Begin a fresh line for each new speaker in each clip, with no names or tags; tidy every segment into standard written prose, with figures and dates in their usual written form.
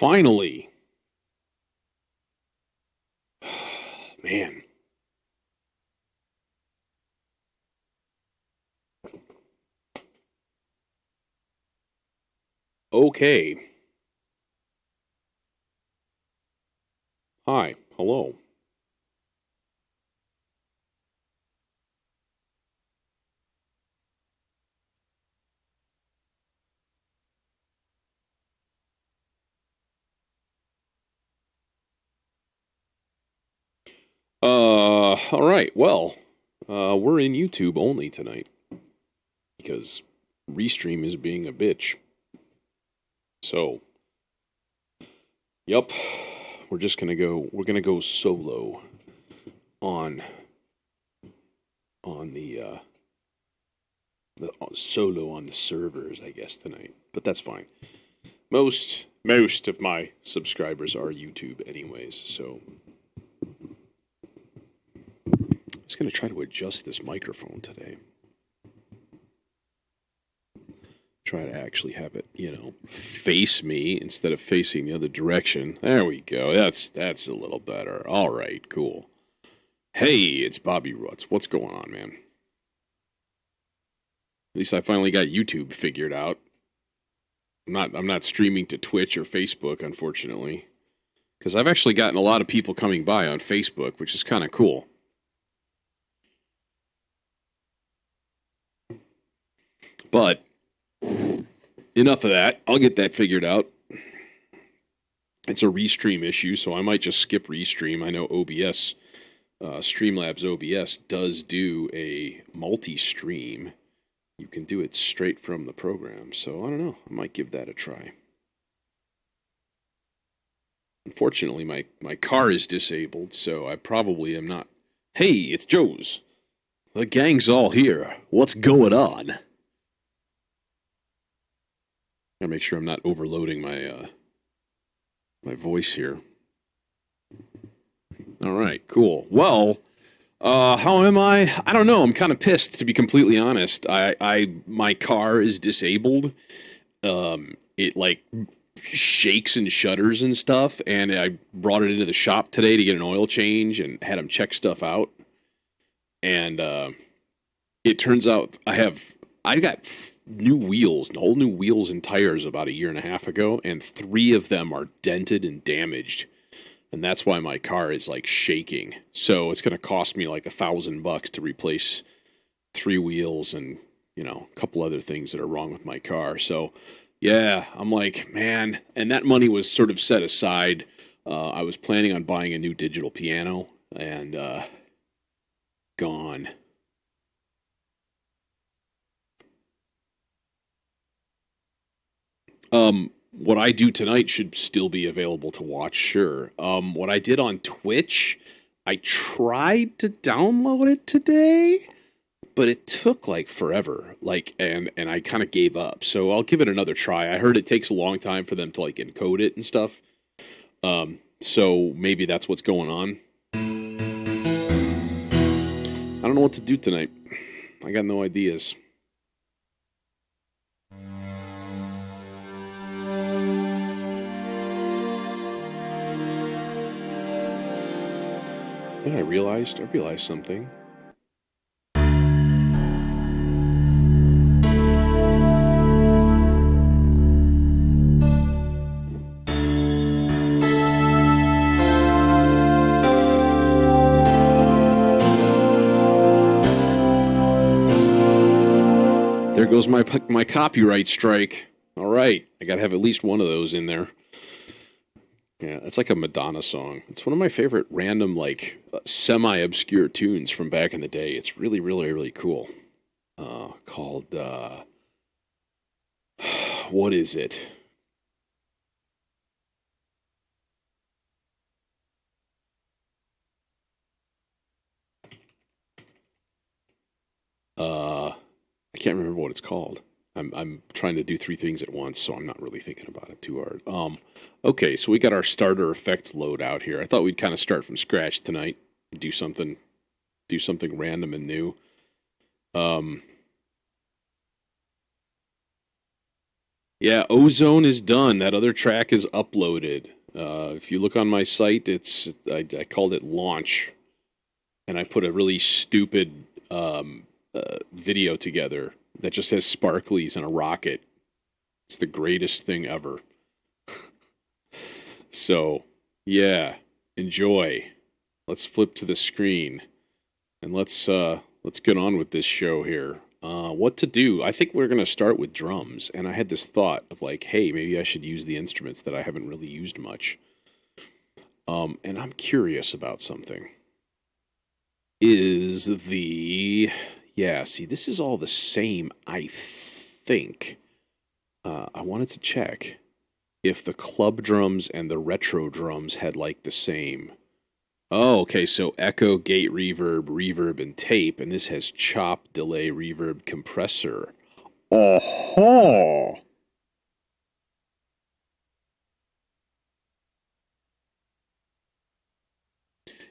Finally. Man. Okay. Hi. Hello. All right. Well, we're in YouTube only tonight because Restream is being a bitch. So, yep. We're gonna go solo on the solo on the servers, I guess, tonight. But that's fine. Most of my subscribers are YouTube anyways, so I'm just gonna try to adjust this microphone today. Try to actually have it, face me instead of facing the other direction. There we go. That's a little better. All right, cool. Hey, it's Bobby Rutz. What's going on, man? At least I finally got YouTube figured out. I'm not streaming to Twitch or Facebook, unfortunately, because I've actually gotten a lot of people coming by on Facebook, which is kind of cool. But enough of that. I'll get that figured out. It's a restream issue, so I might just skip restream. I know OBS, Streamlabs OBS does do a multi-stream. You can do it straight from the program, so I don't know. I might give that a try. Unfortunately, my car is disabled, so I probably am not. Hey, it's Joe's. The gang's all here. What's going on? Gotta make sure I'm not overloading my my voice here. All right, cool. Well, how am I? I don't know. I'm kind of pissed, to be completely honest. My car is disabled. It like shakes and shudders and stuff, and I brought it into the shop today to get an oil change and had them check stuff out. And it turns out I got new wheels, whole new wheels and tires about a year and a half ago, and 3 of them are dented and damaged. And that's why my car is like shaking. So it's going to cost me like $1,000 to replace 3 wheels and, a couple other things that are wrong with my car. So yeah, I'm like, man, and that money was sort of set aside. I was planning on buying a new digital piano and gone. What I do tonight should still be available to watch, sure. What I did on Twitch, I tried to download it today, but it took like forever. And I kind of gave up. So I'll give it another try. I heard it takes a long time for them to like encode it and stuff. So maybe that's what's going on. I don't know what to do tonight. I got no ideas. Then I realized something. There goes my copyright strike. All right, I gotta have at least one of those in there. Yeah, it's like a Madonna song. It's one of my favorite random, like, semi-obscure tunes from back in the day. It's really, really, really cool. Called, what is it? I can't remember what it's called. I'm trying to do 3 things at once, so I'm not really thinking about it too hard. Okay, so we got our starter effects load out here. I thought we'd kind of start from scratch tonight, do something random and new. Yeah, Ozone is done. That other track is uploaded. If you look on my site, I called it launch, and I put a really stupid video together that just has sparklies and a rocket. It's the greatest thing ever. So, yeah, enjoy. Let's flip to the screen and let's get on with this show here. What to do? I think we're gonna start with drums, and I had this thought of like, hey, maybe I should use the instruments that I haven't really used much. And I'm curious about something. Is the yeah? See, this is all the same. I think. I wanted to check if the club drums and the retro drums had like the same. Oh, okay. So echo, gate, reverb, reverb, and tape, and this has chop, delay, reverb, compressor. Oh,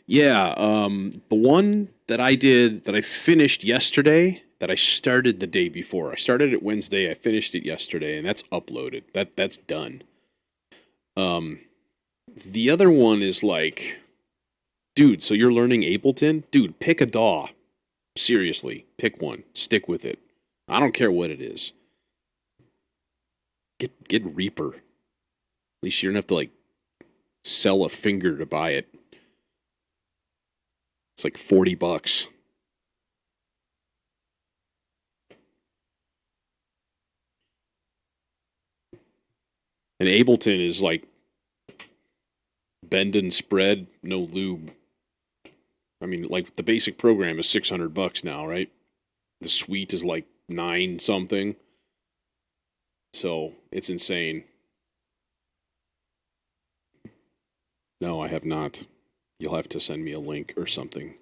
yeah. The one that I did that I finished yesterday, that I started the day before. I started it Wednesday. I finished it yesterday, and that's uploaded. That's done. Um, the other one is like, dude. So you're learning Ableton, dude. Pick a DAW. Seriously, pick one. Stick with it. I don't care what it is. Get Reaper. At least you don't have to like sell a finger to buy it. It's like $40. And Ableton is like bend and spread, no lube. I mean, like the basic program is $600 now, right? The suite is like nine something. So it's insane. No, I have not. You'll have to send me a link or something.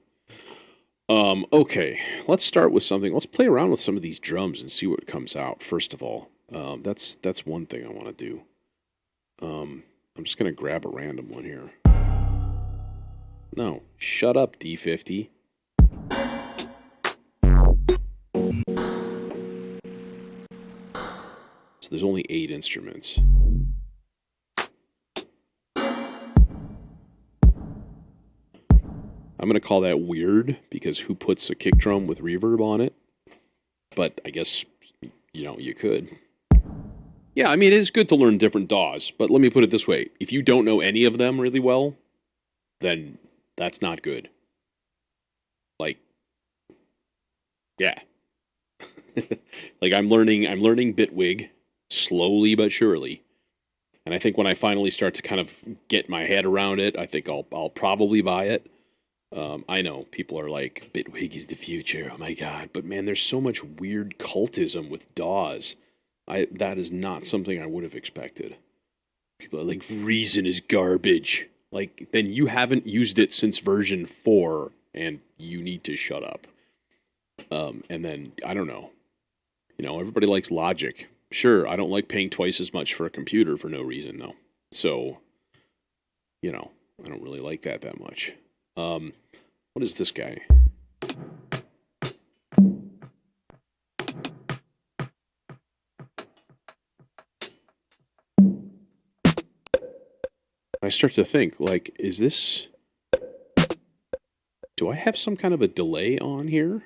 Okay, let's start with something. Let's play around with some of these drums and see what comes out. First of all, that's one thing I want to do. I'm just gonna grab a random one here. No, shut up, D50. So there's only 8 instruments. I'm gonna call that weird because who puts a kick drum with reverb on it? But I guess you could. Yeah, I mean, it is good to learn different DAWs, but let me put it this way. If you don't know any of them really well, then that's not good. Like, yeah. Like I'm learning Bitwig slowly but surely. And I think when I finally start to kind of get my head around it, I think I'll probably buy it. I know people are like, Bitwig is the future, oh my god. But man, there's so much weird cultism with DAWs. That is not something I would have expected. People are like, Reason is garbage. Like, then you haven't used it since version 4, and you need to shut up. And then, I don't know. Everybody likes Logic. Sure, I don't like paying twice as much for a computer for no reason, though. So, I don't really like that much. What is this guy? I start to think, like, is this... Do I have some kind of a delay on here?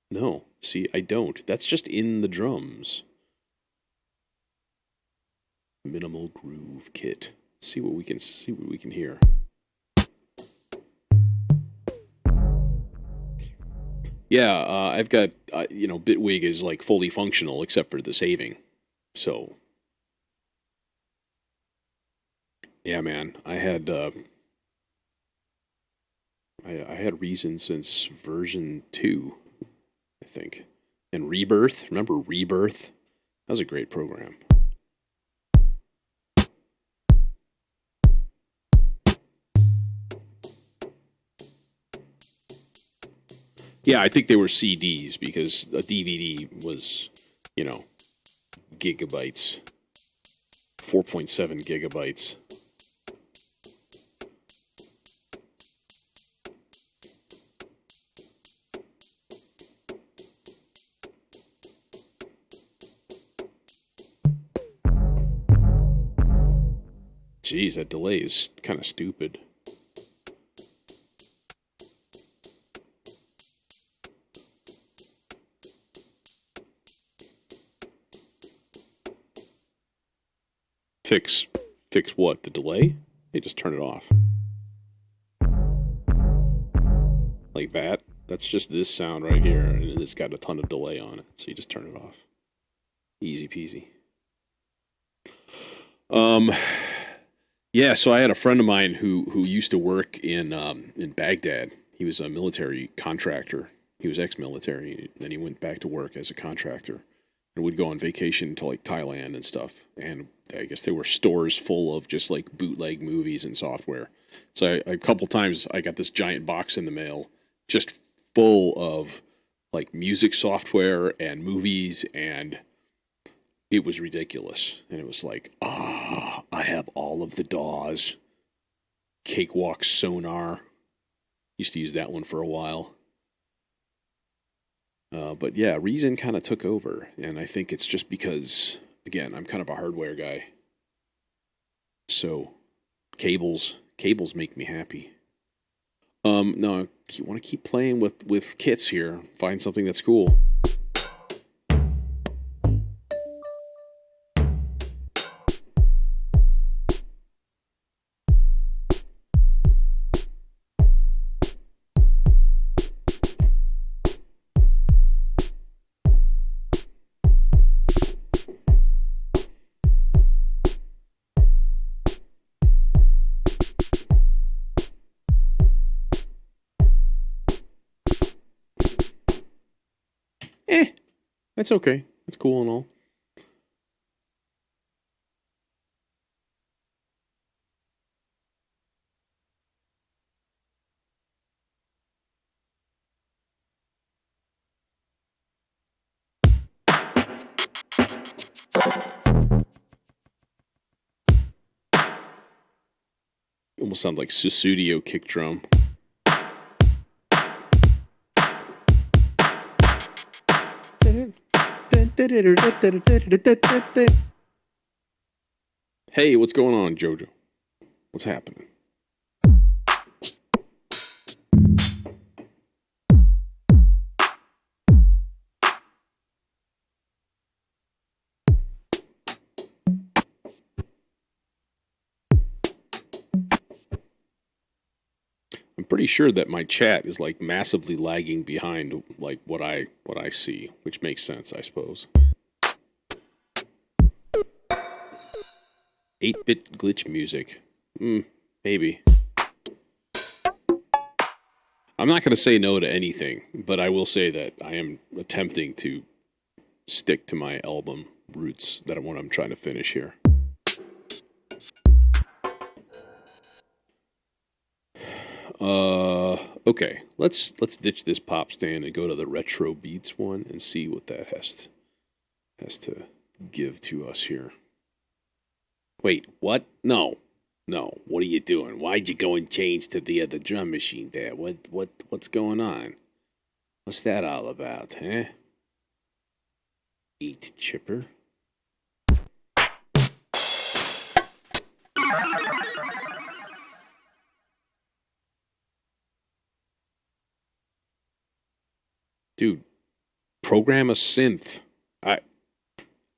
No. See, I don't. That's just in the drums. Minimal groove kit. Let's see what we can hear. Yeah, I've got Bitwig is like fully functional except for the saving. So yeah, man, I had Reason since version 2, I think. And Rebirth, remember Rebirth? That was a great program. Yeah, I think they were CDs because a DVD was, gigabytes. 4.7 gigabytes. Jeez, that delay is kind of stupid. Fix what? The delay? Hey, just turn it off. Like that. That's just this sound right here, and it's got a ton of delay on it. So you just turn it off. Easy peasy. Yeah, so I had a friend of mine who used to work in Baghdad. He was a military contractor. He was ex-military, then he went back to work as a contractor, and would go on vacation to like Thailand and stuff. And I guess there were stores full of just like bootleg movies and software. So a couple times I got this giant box in the mail, just full of like music software and movies, and it was ridiculous. And it was like, I have all of the DAWs. Cakewalk Sonar. Used to use that one for a while. But yeah, Reason kind of took over. And I think it's just because, again, I'm kind of a hardware guy. So cables make me happy. No, I want to keep playing with kits here. Find something that's cool. That's okay. That's cool and all. Almost sounds like Susudio kick drum. Hey, what's going on, Jojo? What's happening? I'm pretty sure that my chat is like massively lagging behind like what I see, which makes sense, I suppose. 8-bit glitch music. Maybe. I'm not going to say no to anything, but I will say that I am attempting to stick to my album roots that what I'm trying to finish here. Okay. Let's ditch this pop stand and go to the retro beats one and see what that has to give to us here. Wait, what? No. What are you doing? Why'd you go and change to the other drum machine there? What's going on? What's that all about, huh? Eat chipper. Dude, program a synth. I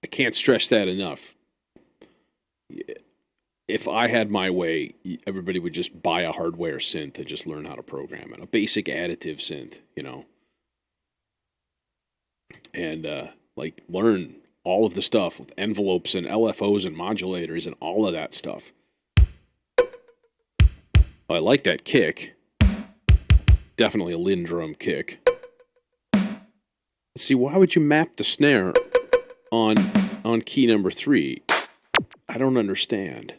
can't stress that enough. If I had my way, everybody would just buy a hardware synth and just learn how to program it. A basic additive synth, you know. And like learn all of the stuff with envelopes and LFOs and modulators and all of that stuff. I like that kick. Definitely a Lindrum kick. Let's see, why would you map the snare on key number 3? I don't understand.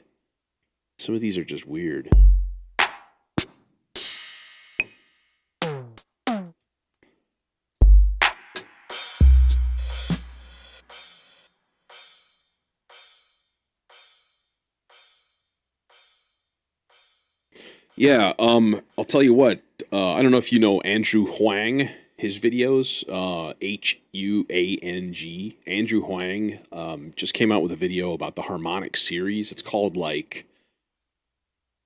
Some of these are just weird. Yeah, I'll tell you what. I don't know if you know Andrew Huang. His videos, Huang. Andrew Huang just came out with a video about the harmonic series. It's called like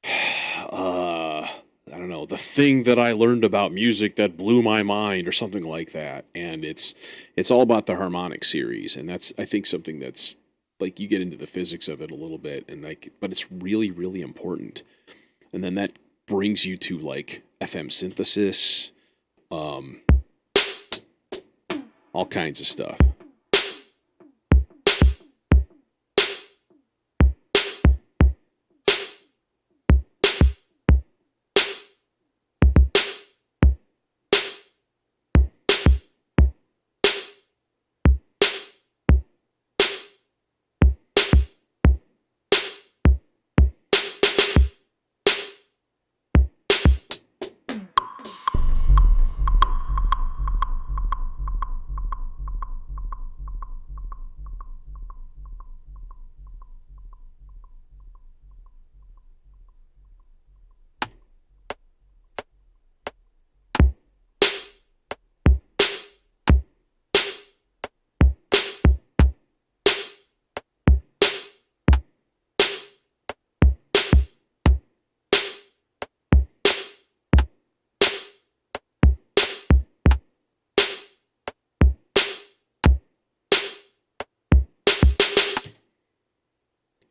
uh, I don't know, the thing that I learned about music that blew my mind or something like that. And it's all about the harmonic series, and that's I think something that's like you get into the physics of it a little bit, and like, but it's really really important. And then that brings you to like FM synthesis, um, all kinds of stuff.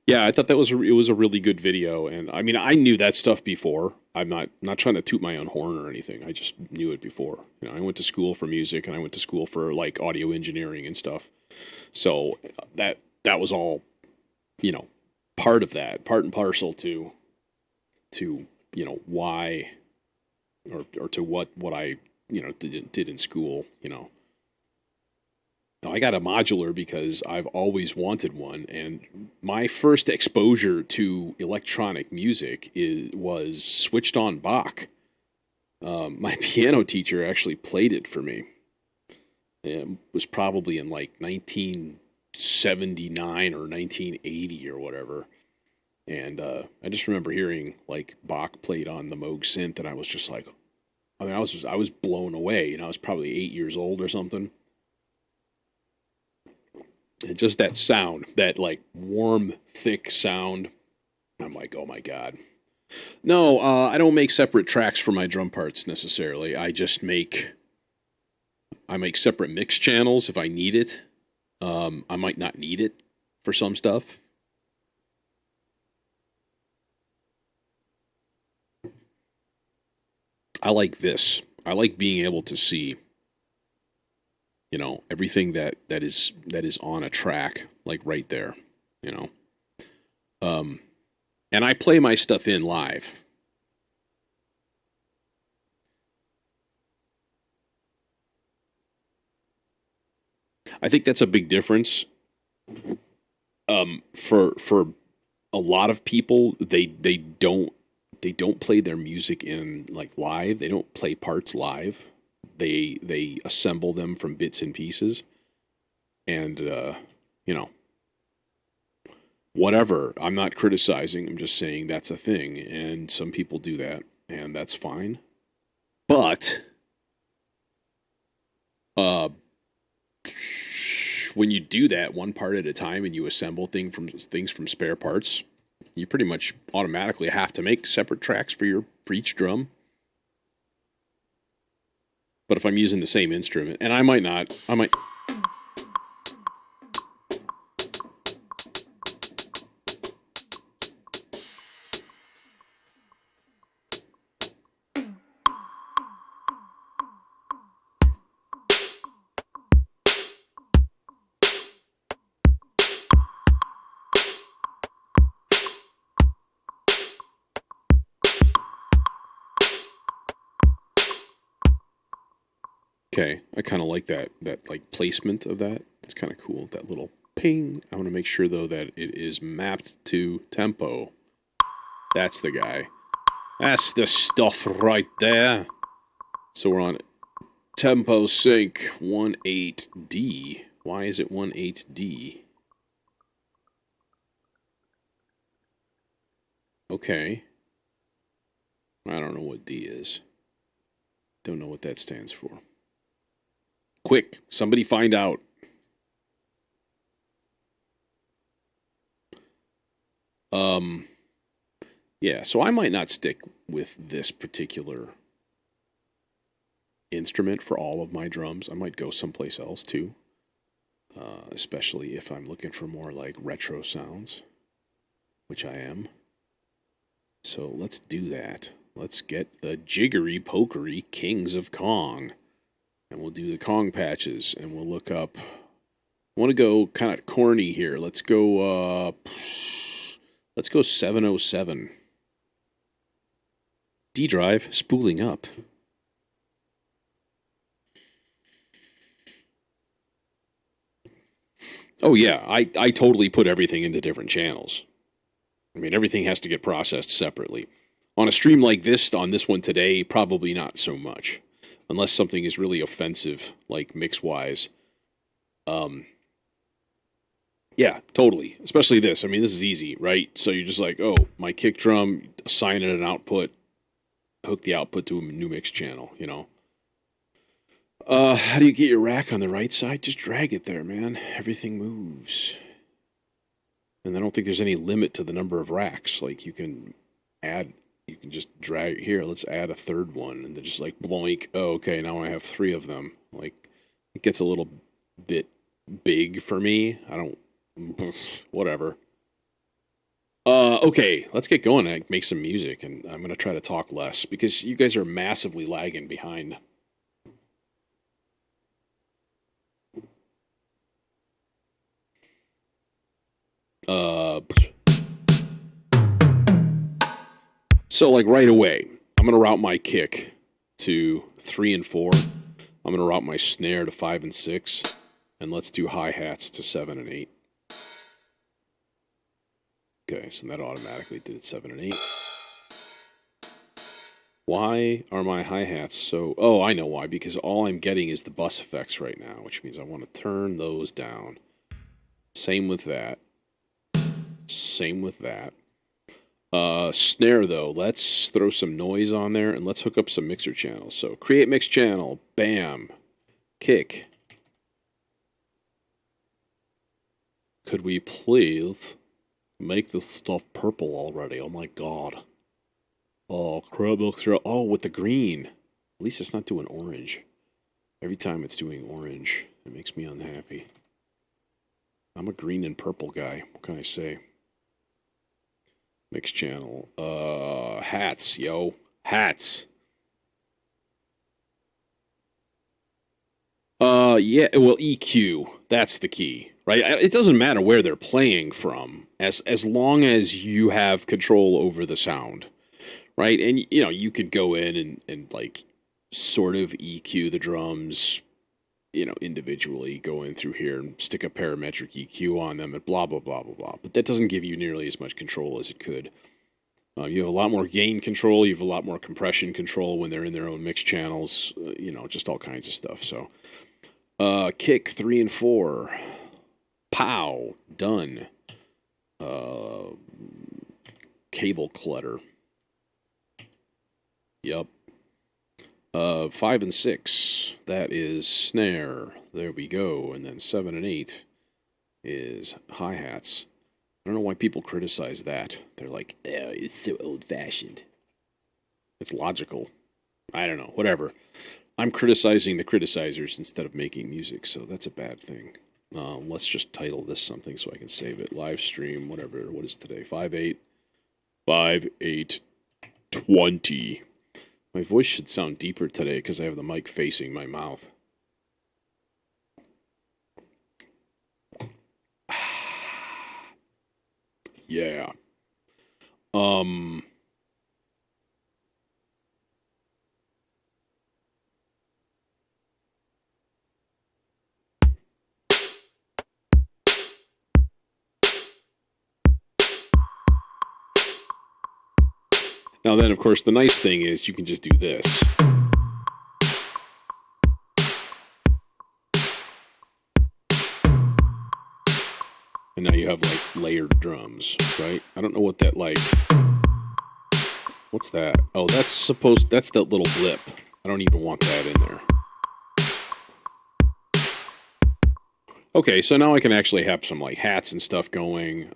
Yeah, I thought that was it was a really good video, and I mean I knew that stuff before. I'm not trying to toot my own horn or anything. I just knew it before. You know, I went to school for music, and I went to school for like audio engineering and stuff. So that was all, you know, part of that, part and parcel to you know why or to what I you know did in school. You know, I got a modular because I've always wanted one, and my first exposure to electronic music was switched on Bach. My piano teacher actually played it for me. It was probably in like 1979 or 1980 or whatever. And I just remember hearing like Bach played on the Moog synth, and I was just like, I mean, I was blown away. You know, I was probably 8 years old or something. And just that sound, that like warm, thick sound. I'm like, oh my god. No, I don't make separate tracks for my drum parts necessarily. I make separate mix channels if I need it. I might not need it for some stuff. I like this. I like being able to see, you know, everything that is on a track, like right there. You know, um, and I play my stuff in live. I think that's a big difference. For a lot of people, they don't play their music in like live. They don't play parts live. They assemble them from bits and pieces, and you know, whatever. I'm not criticizing. I'm just saying that's a thing, and some people do that, and that's fine. But uh, when you do that one part at a time and you assemble things from spare parts, you pretty much automatically have to make separate tracks for each drum. But if I'm using the same instrument, and I might not, I might. Okay, I kind of like that like placement of that. It's kind of cool. That little ping. I want to make sure though that it is mapped to tempo. That's the guy. That's the stuff right there. So we're on tempo sync 18D. Why is it 18D? Okay. I don't know what D is. Don't know what that stands for. Quick, somebody find out. Um Yeah, so I might not stick with this particular instrument for all of my drums. I might go someplace else too, especially if I'm looking for more like retro sounds, which I am. So let's do that. Let's get the jiggery pokery Kings of Kong. And we'll do the Kong patches and we'll look up. I want to go kind of corny here. Let's go 707. D drive spooling up. Oh yeah, I totally put everything into different channels. I mean, everything has to get processed separately. On a stream like this, on this one today, probably not so much. Unless something is really offensive, like mix-wise. Yeah, totally. Especially this. I mean, this is easy, right? So you're just like, oh, my kick drum, assign it an output, hook the output to a new mix channel, you know? How do you get your rack on the right side? Just drag it there, man. Everything moves. And I don't think there's any limit to the number of racks. Like, you can just drag, here, let's add a third one. And then just like, bloink, oh, okay, now I have 3 of them. Like, it gets a little bit big for me. I don't, whatever. Okay, let's get going and make some music. And I'm going to try to talk less because you guys are massively lagging behind. So like right away, I'm going to route my kick to 3 and 4. I'm going to route my snare to 5 and 6. And let's do hi-hats to 7 and 8. Okay, so that automatically did it 7 and 8. Why are my hi-hats so... Oh, I know why. Because all I'm getting is the bus effects right now, which means I want to turn those down. Same with that. Same with that. Snare, though. Let's throw some noise on there, and let's hook up some mixer channels. So, create mix channel. Bam. Kick. Could we please make this stuff purple already? Oh, my God. Oh, crab mixer. Oh, with the green. At least it's not doing orange. Every time it's doing orange, it makes me unhappy. I'm a green and purple guy. What can I say? Mix channel. Hats, yo. Hats. Yeah, well, EQ. That's the key, right? It doesn't matter where they're playing from, as long as you have control over the sound, right? And, you know, you could go in and like, sort of EQ the drums, you know, individually, go in through here and stick a parametric EQ on them and blah, blah, blah, blah, blah. But that doesn't give you nearly as much control as it could. You have a lot more gain control. You have a lot more compression control when they're in their own mix channels. You know, just all kinds of stuff. So, kick 3 and 4. Pow. Done. Cable clutter. Yup. 5 and 6. That is snare. There we go. And then 7 and 8 is hi-hats. I don't know why people criticize that. They're like, oh, it's so old-fashioned. It's logical. I don't know. Whatever. I'm criticizing the criticizers instead of making music, so that's a bad thing. Let's just title this something so I can save it. Live stream, whatever. What is today? 5/8. 5/8/20. My voice should sound deeper today because I have the mic facing my mouth. Yeah. Now then, of course, the nice thing is you can just do this. And now you have, like, layered drums, right? I don't know what that, like... What's that? Oh, that's that little blip. I don't even want that in there. Okay, so now I can actually have some, like, hats and stuff going.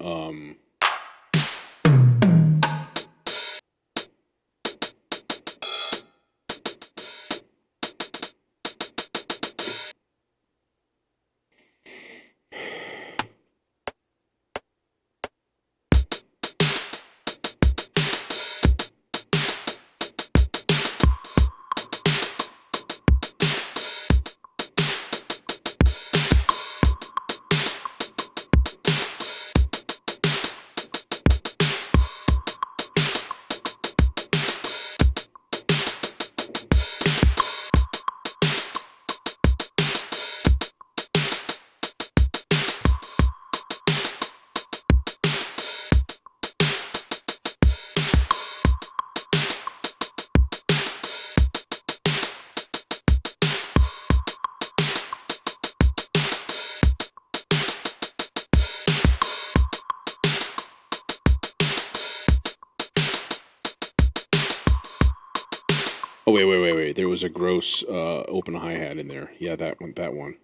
there was a gross open hi-hat in there. Yeah, that one, that one.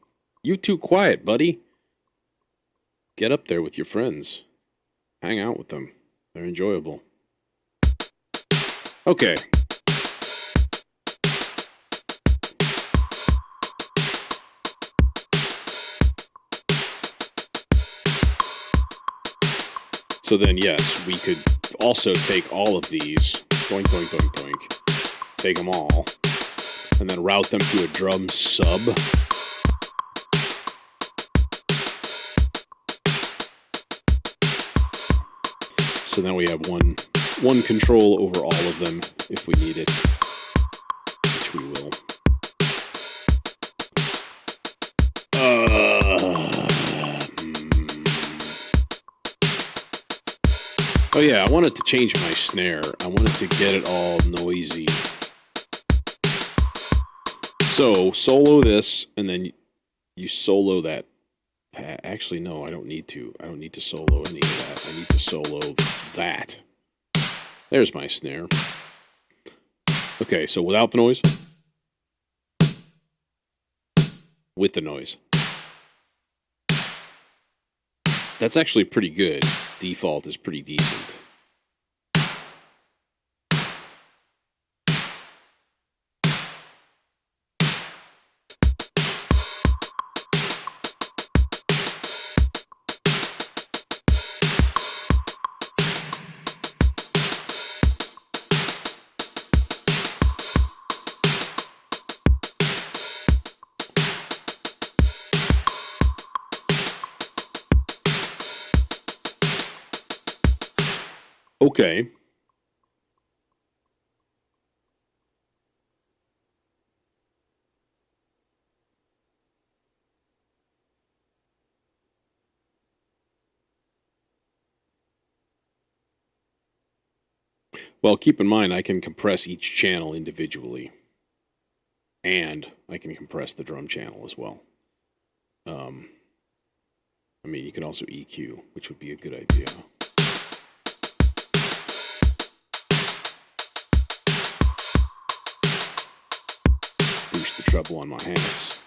You too quiet, buddy. Get up there with your friends. Hang out with them. They're enjoyable. Okay. So then, yes, we could also take all of these, doink, doink, doink, doink, take them all, and then route them to a drum sub. So now we have one control over all of them if we need it, which we will. Oh yeah, I wanted to change my snare. I wanted to get it all noisy. So, solo this, and then you solo that. Actually, no, I don't need to. I don't need to solo any of that. I need to solo that. There's my snare. Okay, so without the noise. With the noise. That's actually pretty good. Default is pretty decent. Okay. Well, keep in mind, I can compress each channel individually. And I can compress the drum channel as well. I mean, you can also EQ, which would be a good idea. Boost the treble on my hands.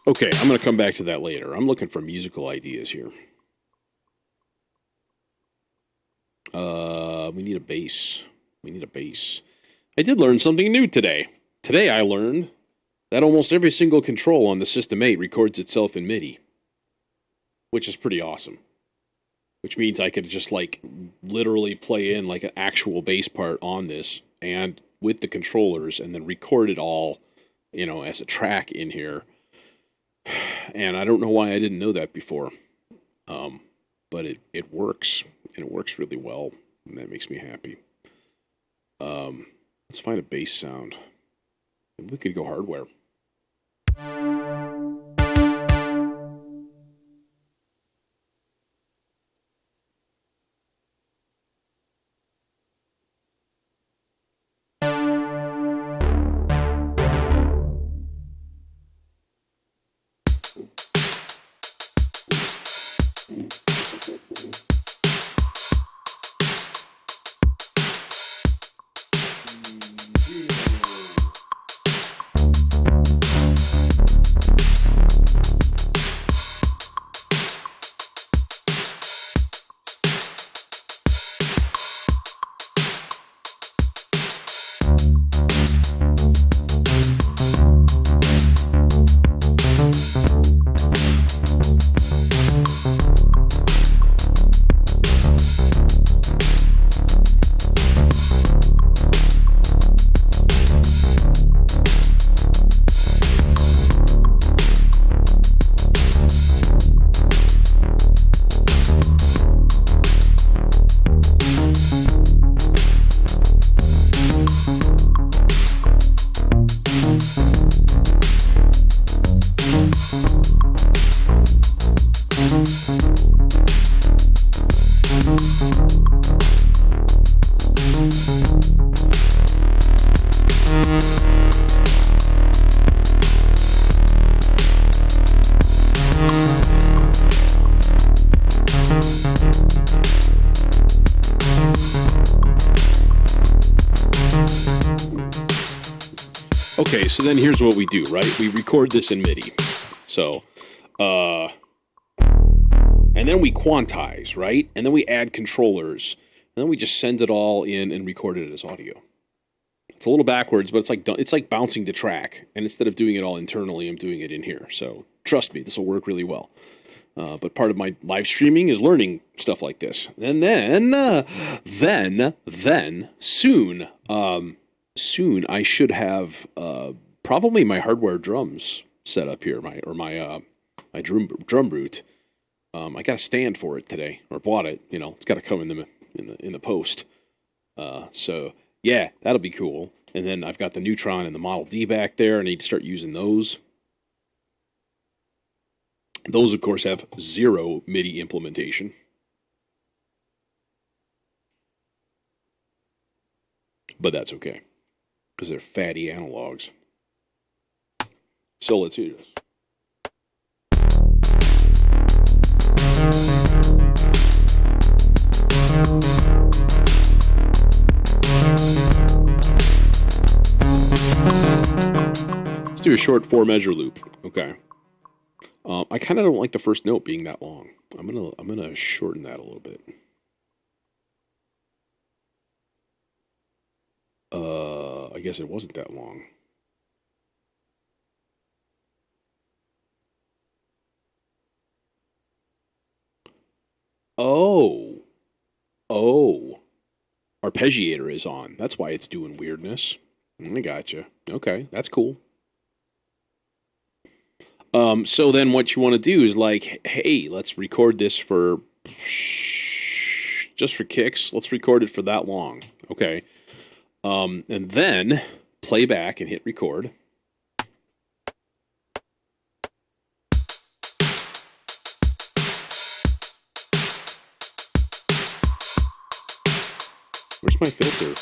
Okay, I'm going to come back to that later. I'm looking for musical ideas here. We need a bass. We need a bass. I did learn something new today. Today I learned that almost every single control on the System 8 records itself in MIDI. Which is pretty awesome. Which means I could just, like, literally play in, like, an actual bass part on this, and with the controllers, and then record it all, you know, as a track in here. And I don't know why I didn't know that before. But it works, and it works really well, and that makes me happy. Let's find a bass sound. Maybe we could go hardware. Okay, so then here's what we do, right? We record this in MIDI. So, and then we quantize, right? And then we add controllers. And then we just send it all in and record it as audio. It's a little backwards, but it's like bouncing the track. And instead of doing it all internally, I'm doing it in here. So trust me, this will work really well. But part of my live streaming is learning stuff like this. And then soon, I should have probably my hardware drums set up here, my drum brute. I got a stand for it today, or bought it. You know, it's got to come in the post. So yeah, that'll be cool. And then I've got the Neutron and the Model D back there. I need to start using those. Those, of course, have zero MIDI implementation. But that's okay, because they're fatty analogs. So let's hear this. Let's do a short 4-measure loop. Okay. I kind of don't like the first note being that long. I'm gonna shorten that a little bit. I guess it wasn't that long. Oh, arpeggiator is on. That's why it's doing weirdness. I gotcha. Okay, that's cool. So then what you want to do is like, hey, let's record this for just for kicks. Let's record it for that long. Okay. And then play back and hit record. Where's my filter?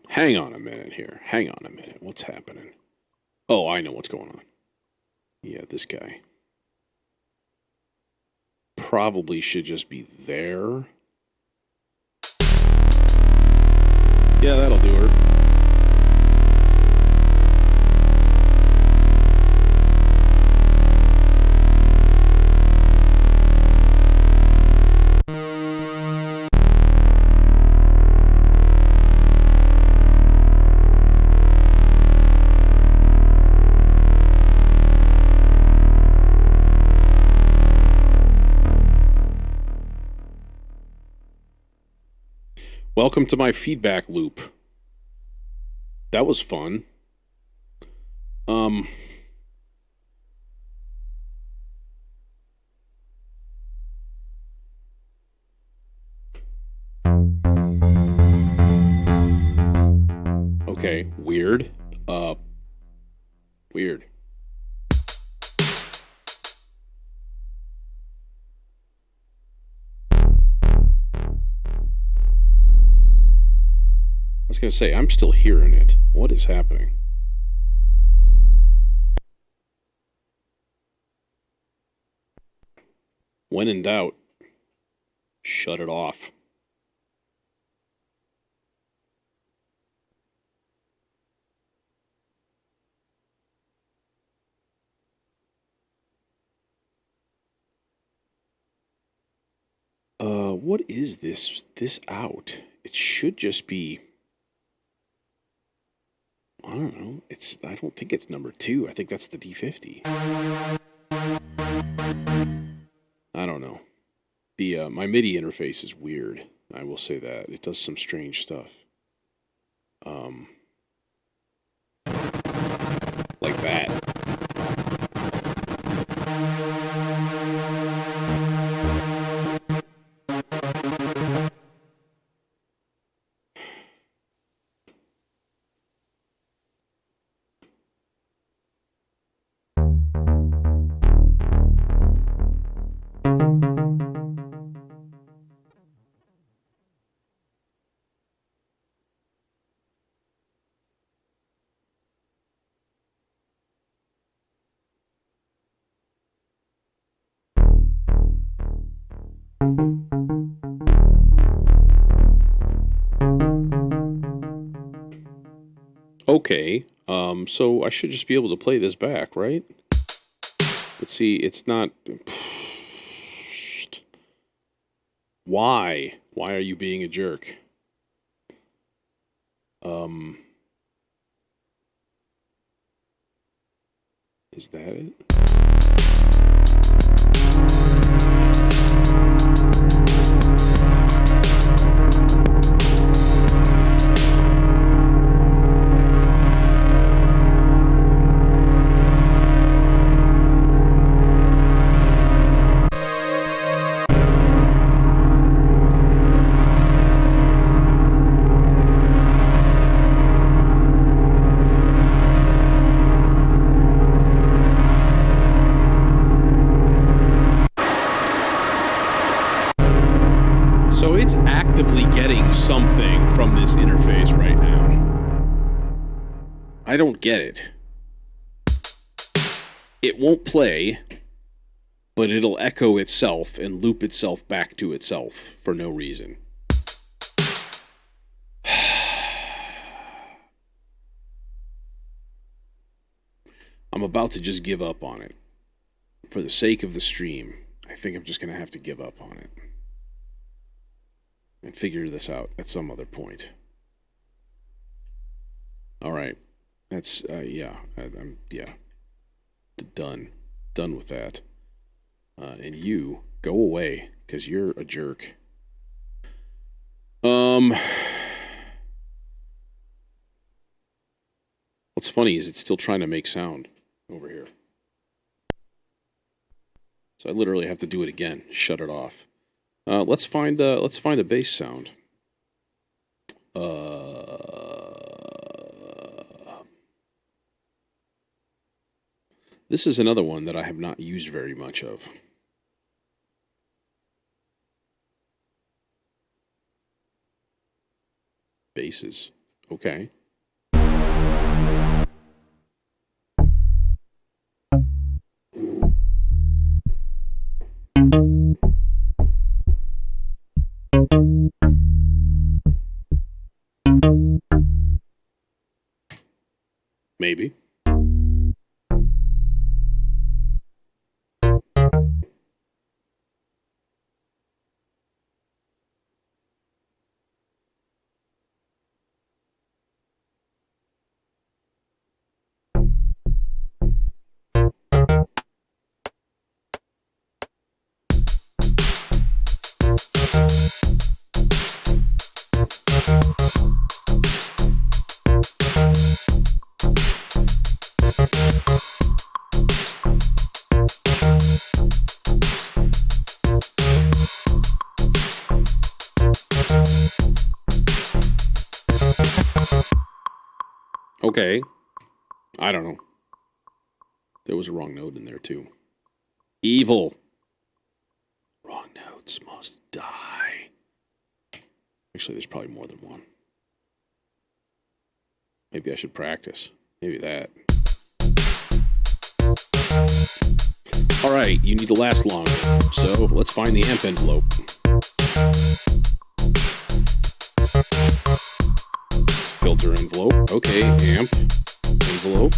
Hang on a minute here. Hang on a minute. What's happening? Oh, I know what's going on. Yeah, this guy. Probably should just be there. Yeah, that'll do her. Welcome to my feedback loop. That was fun. Okay, weird. Weird. I was going to say, I'm still hearing it. What is happening? When in doubt, shut it off. What is this out? It should just be, I don't know. I don't think it's number 2. I think that's the D50. I don't know. The my MIDI interface is weird. I will say that. It does some strange stuff. Like that. Okay. So I should just be able to play this back, right? But see, it's not... Why? Why are you being a jerk? Is that it? So it's actively getting something from this interface right now. I don't get it. It won't play, but it'll echo itself and loop itself back to itself for no reason. I'm about to just give up on it. For the sake of the stream, I think I'm just going to have to give up on it. And figure this out at some other point. All right. That's, I'm done. Done with that. And you, go away, because you're a jerk. What's funny is it's still trying to make sound over here. So I literally have to do it again. Shut it off. Let's find a bass sound. This is another one that I have not used very much of. Basses. Okay. Maybe. Okay. I don't know. There was a wrong note in there, too. Evil. Wrong notes must die. Actually, there's probably more than one. Maybe I should practice. Maybe that. Alright, you need to last longer. So, let's find the amp envelope. Filter envelope. Okay, amp envelope.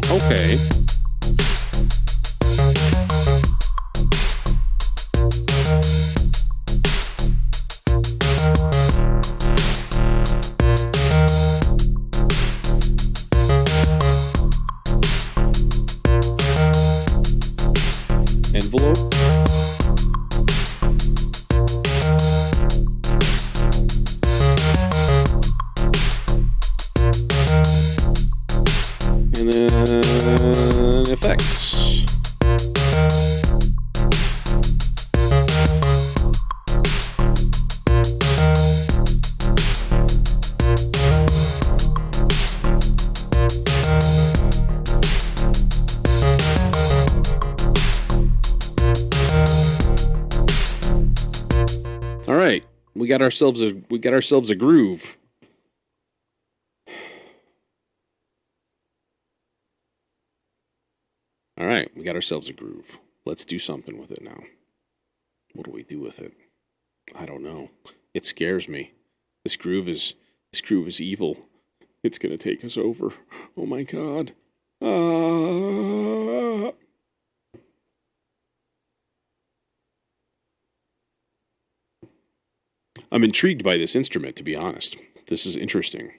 Okay. Envelope. And then effects. we got ourselves a groove. All right, we got ourselves a groove. Let's do something with it now. What do we do with it? I don't know. It scares me. This groove is evil. It's gonna take us over. Oh my god. I'm intrigued by this instrument, to be honest. This is interesting.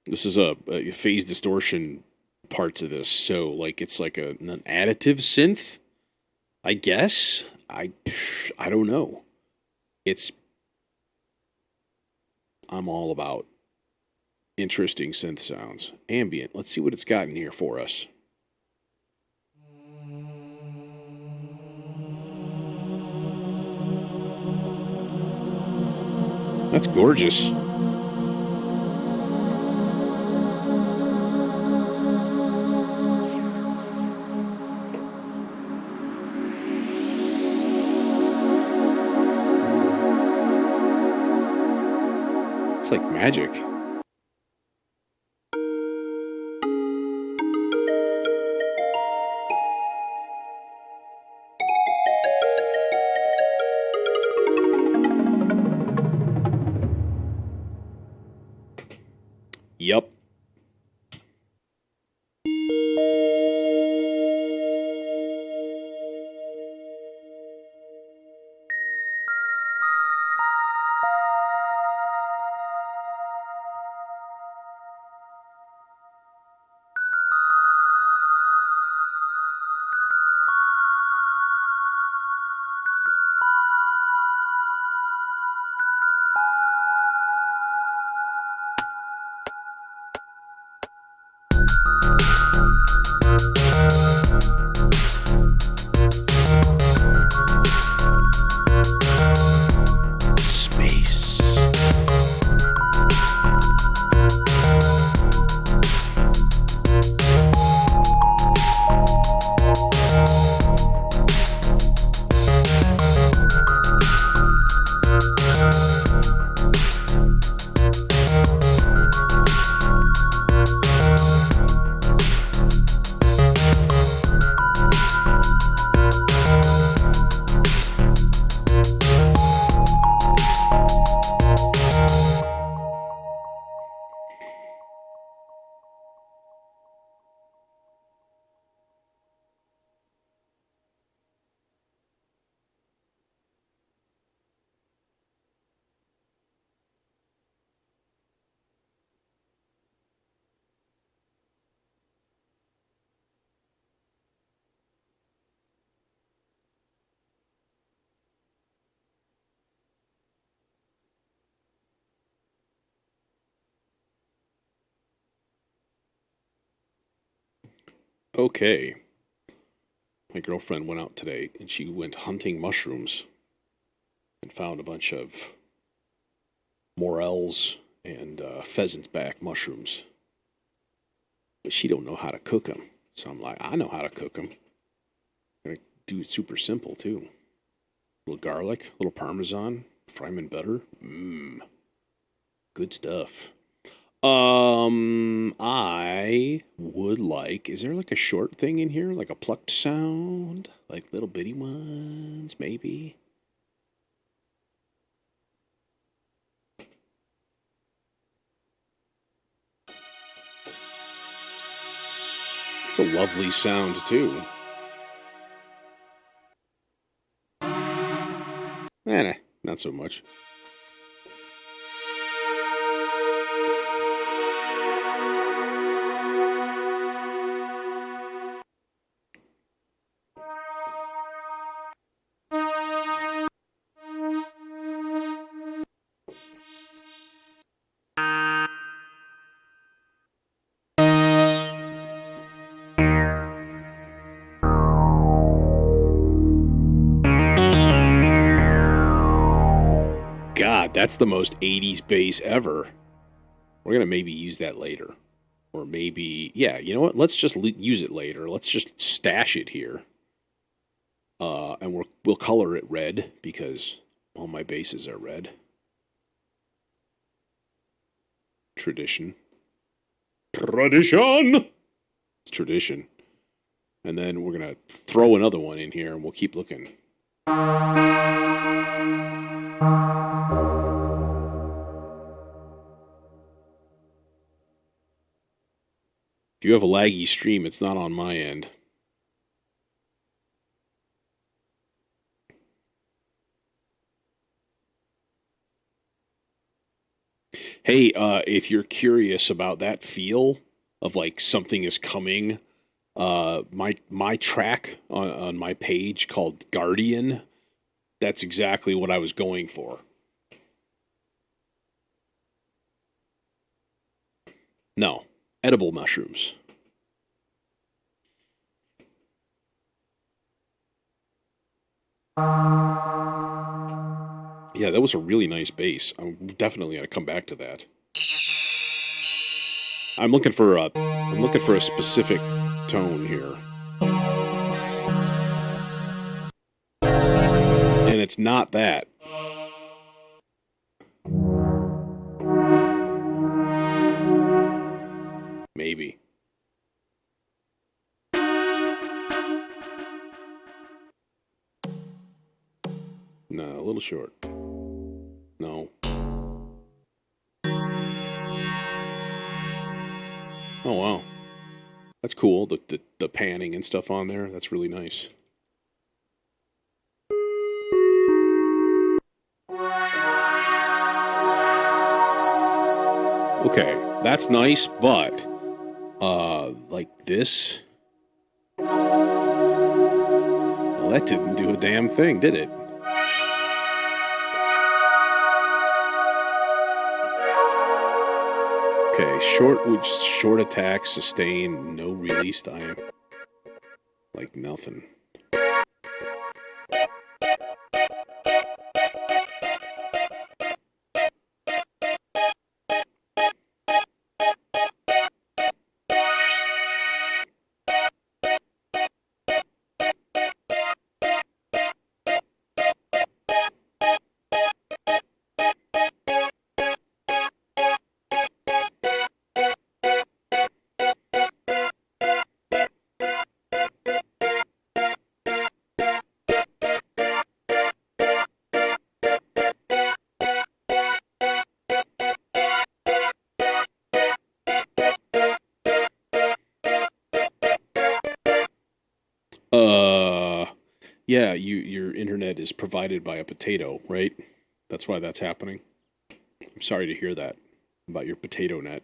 This is a phase distortion parts of this, so like it's like an additive synth, I guess. I don't know. I'm all about interesting synth sounds. Ambient. Let's see what it's got in here for us. That's gorgeous. It's like magic. Yep. Okay. My girlfriend went out today and she went hunting mushrooms and found a bunch of morels and pheasant's back mushrooms. But she don't know how to cook them. So I'm like, I know how to cook them. I'm gonna do it super simple too. A little garlic, a little parmesan, fry them in butter. Good stuff. I would like. Is there like a short thing in here, like a plucked sound, like little bitty ones, maybe? It's a lovely sound too. Nah, not so much. God, that's the most 80s bass ever. We're going to maybe use that later. Or maybe, yeah, you know what? Let's just use it later. Let's just stash it here. And we'll color it red because all my basses are red. Tradition. Tradition! It's tradition. And then we're going to throw another one in here and we'll keep looking. If you have a laggy stream, it's not on my end. Hey, if you're curious about that feel of like something is coming, my track on my page called Guardian, that's exactly what I was going for. No, edible mushrooms. Yeah, that was a really nice bass. I'm definitely gonna come back to that. I'm looking for a specific tone here. And it's not that. Maybe. No, a little short. No. Oh wow. That's cool. The panning and stuff on there. That's really nice. Okay, that's nice, but like this. Well, that didn't do a damn thing, did it? Okay, short attack, sustain, no release time. Like nothing. Yeah, your internet is provided by a potato, right? That's why that's happening. I'm sorry to hear that about your potato net.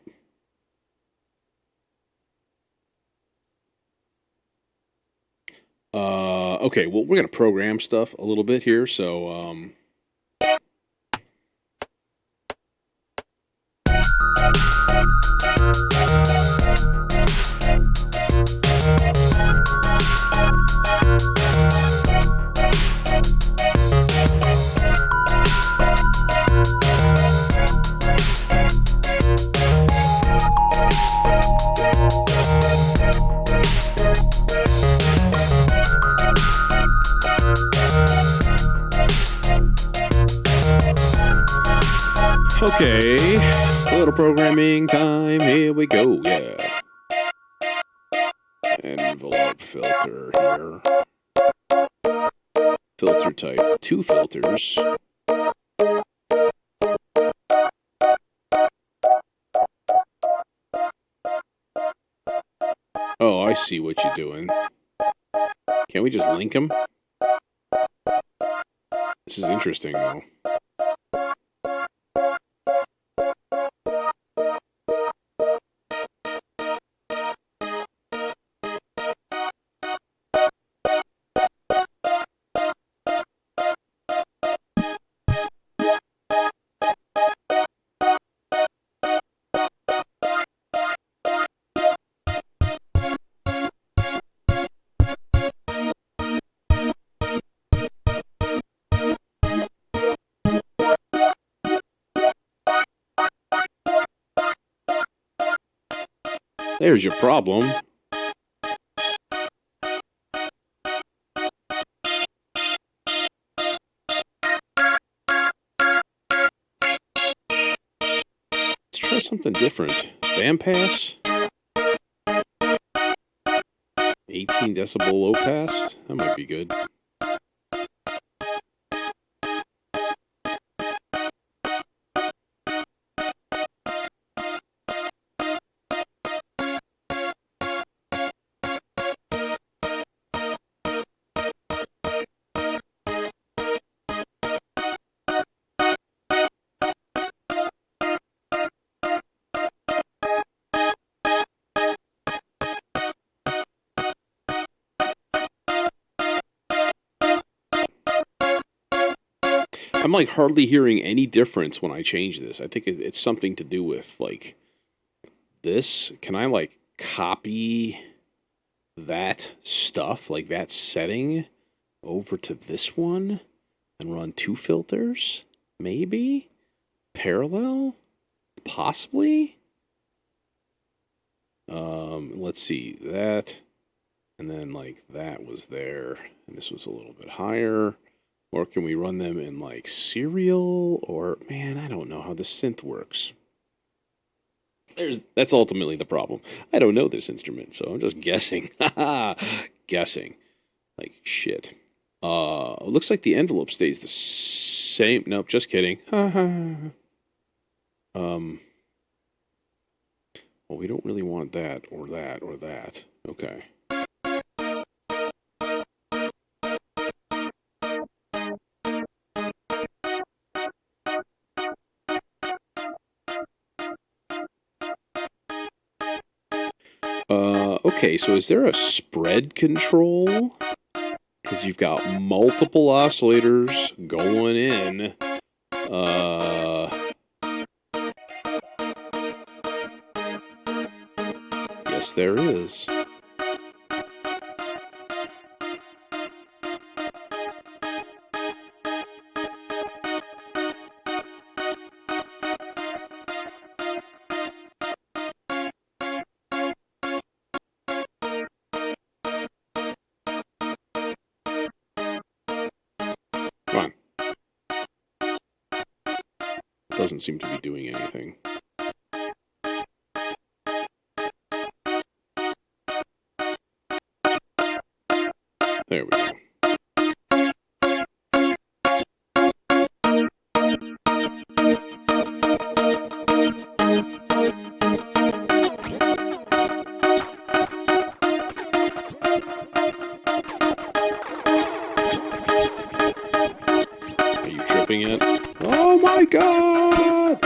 Okay, well, we're gonna program stuff a little bit here, so okay, a little programming time. Here we go. Yeah, envelope filter here. Filter type, 2 filters. Oh, I see what you're doing. Can't we just link them? This is interesting, though. There's your problem. Let's try something different. Bandpass? 18 decibel low pass? That might be good. I'm like hardly hearing any difference when I change this. I think it's something to do with like this. Can I like copy that stuff, like that setting, over to this one and run 2 filters? Maybe? Parallel? Possibly? Let's see. That, and then like that was there, and this was a little bit higher. Or can we run them in like serial? Or, man, I don't know how the synth works. That's ultimately the problem. I don't know this instrument, so I'm just guessing. Guessing. Like shit. It looks like the envelope stays the same. Nope, just kidding. Well, we don't really want that, or that, or that. Okay. Okay, so is there a spread control? Because you've got multiple oscillators going in. Yes, there is. Doesn't seem to be doing anything. There we go. Are you tripping it? Oh my god!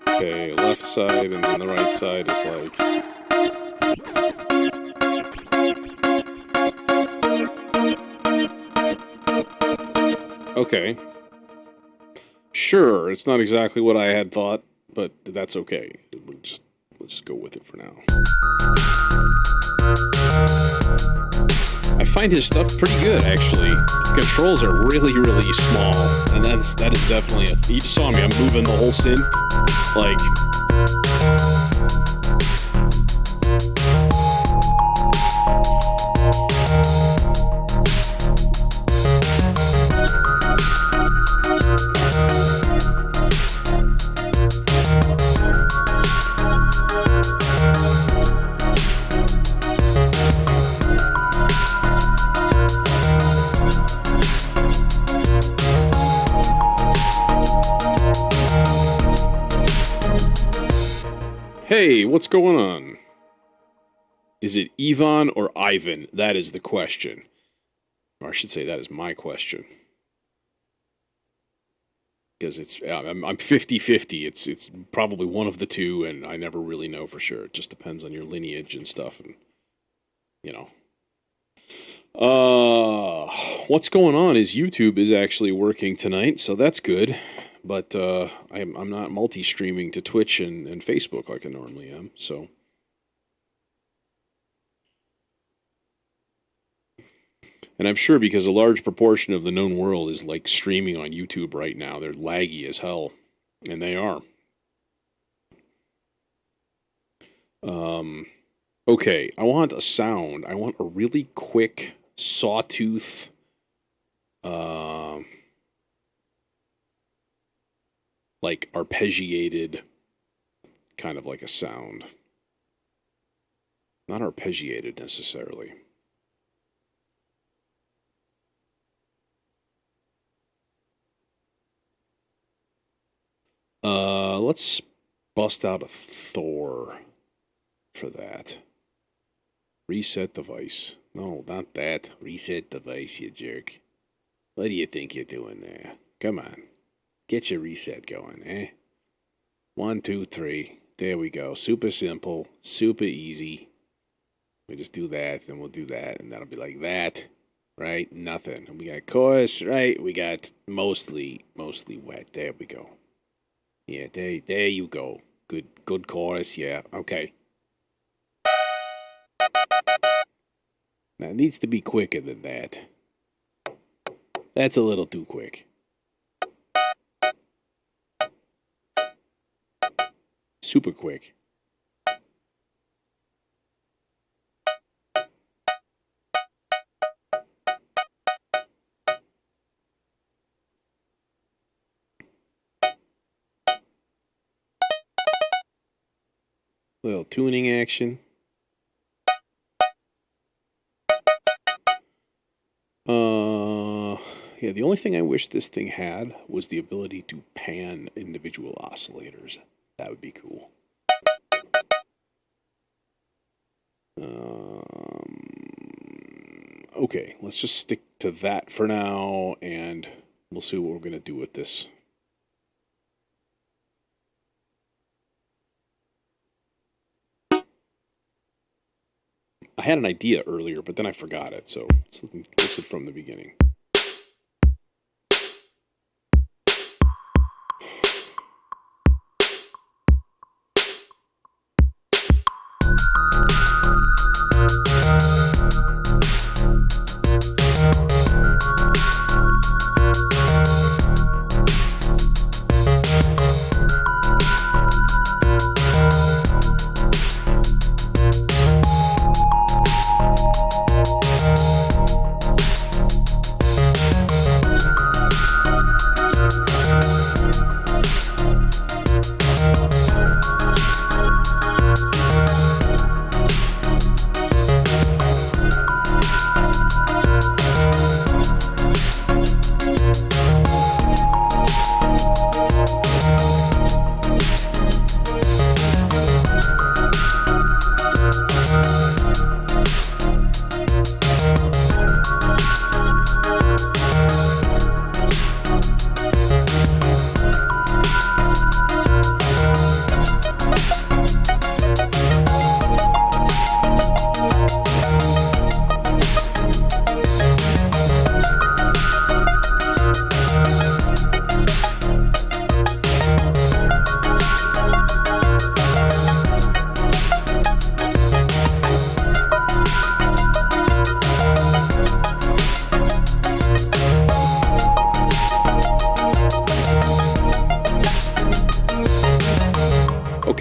Okay, left side and then the right side is like... Okay. Sure, it's not exactly what I had thought, but that's okay. Let's just go with it for now. I find his stuff pretty good, actually. The controls are really, really small, and that is definitely it. You just saw me, I'm moving the whole synth, like... Hey, what's going on? Is it Ivan or Ivan? That is the question. Or I should say that is my question. Because I'm 50-50. It's probably one of the two, and I never really know for sure. It just depends on your lineage and stuff, and you know. What's going on is YouTube is actually working tonight, so that's good. But I'm not multi-streaming to Twitch and Facebook like I normally am, so. And I'm sure because a large proportion of the known world is like streaming on YouTube right now. They're laggy as hell. And they are. Okay, I want a sound. I want a really quick sawtooth like arpeggiated kind of like a sound. Not arpeggiated necessarily. Let's bust out a Thor for that. Reset device. No, not that. Reset device, you jerk. What do you think you're doing there? Come on. Get your reset going, eh? 1, 2, 3. There we go. Super simple. Super easy. We just do that, then we'll do that, and that'll be like that. Right? Nothing. And we got chorus, right? We got mostly wet. There we go. Yeah, there you go. Good chorus, yeah. Okay. Now it needs to be quicker than that. That's a little too quick. Super quick. Little tuning action. Yeah, the only thing I wish this thing had was the ability to pan individual oscillators. That would be cool. Okay, let's just stick to that for now, and we'll see what we're going to do with this. I had an idea earlier, but then I forgot it, so let's listen from the beginning.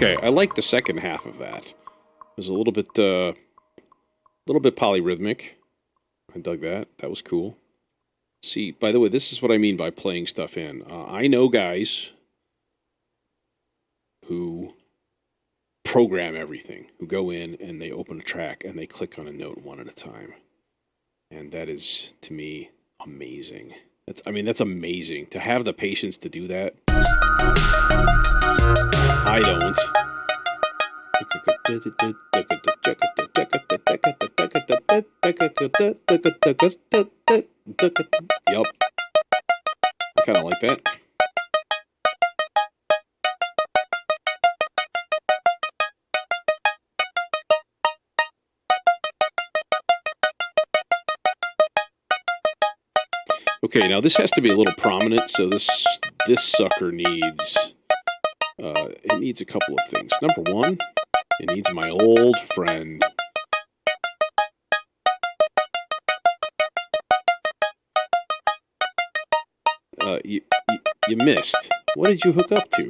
Okay, I like the second half of that. It was a little bit polyrhythmic. I dug that. That was cool. See, by the way, this is what I mean by playing stuff in. I know guys who program everything, who go in and they open a track and they click on a note one at a time. And that is, to me, amazing. That's amazing. To have the patience to do that. I don't. Yup. I kind of like that. Okay, now this has to be a little prominent, so this sucker needs it needs a couple of things. Number one, it needs my old friend You missed. What did you hook up to?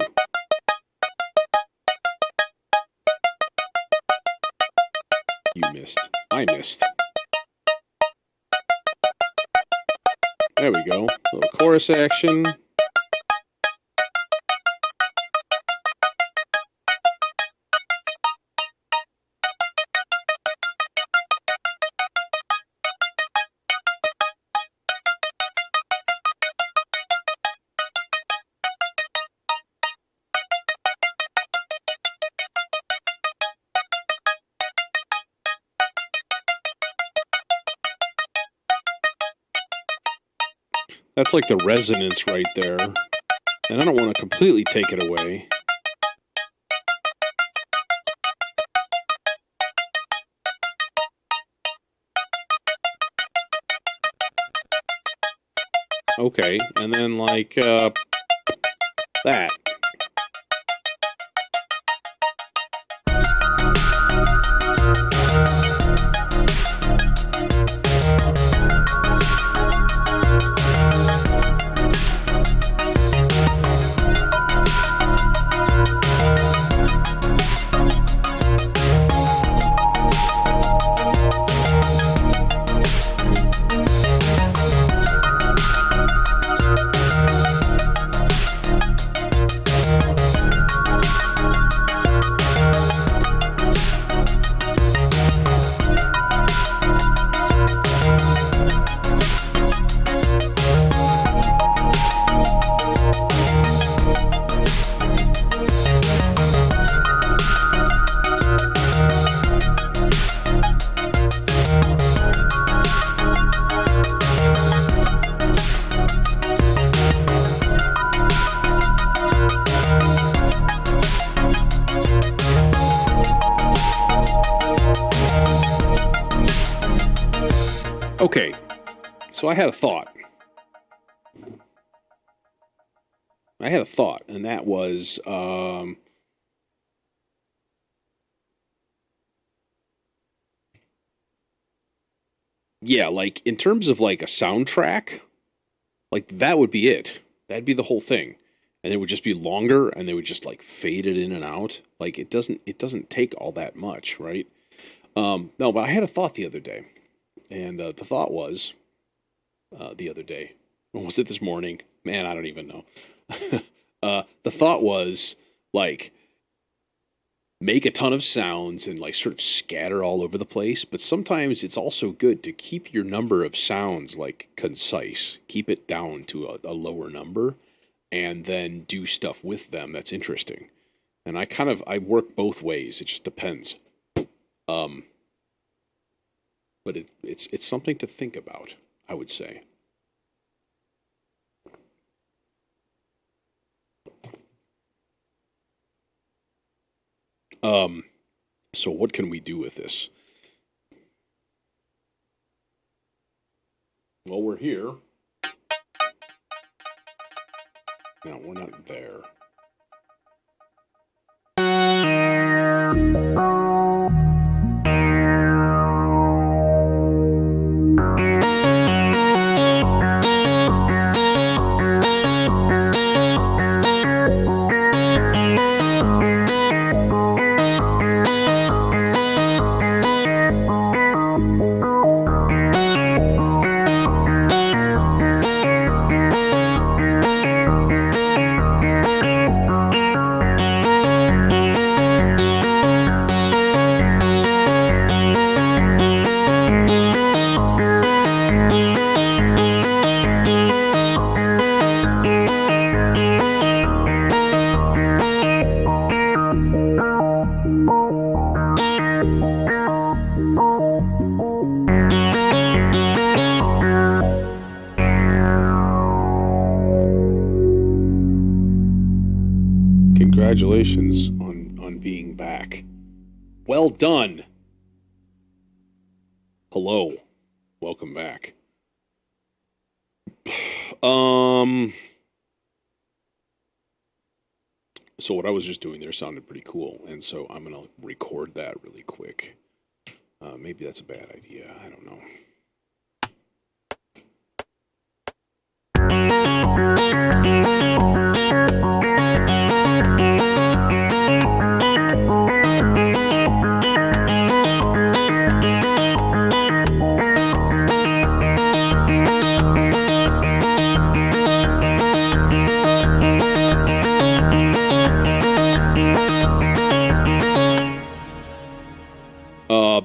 You missed. I missed. There we go. A little chorus action. That's like the resonance right there. And I don't want to completely take it away. Okay, and then like that. Okay, so I had a thought. And that was, yeah, like in terms of like a soundtrack, like that would be it. That'd be the whole thing, and it would just be longer, and they would just like fade it in and out. Like it doesn't take all that much, right? No, but I had a thought the other day. And the thought was, the other day, or was it this morning? Man, I don't even know. The thought was, like, make a ton of sounds and, like, sort of scatter all over the place. But sometimes it's also good to keep your number of sounds, like, concise. Keep it down to a lower number and then do stuff with them that's interesting. And I work both ways. It just depends. But it's something to think about, I would say. So what can we do with this? Well, we're here. No, we're not there. Congratulations on being back. Well done. Hello. Welcome back. So what I was just doing there sounded pretty cool, and so I'm gonna record that really quick. Maybe that's a bad idea. I don't know.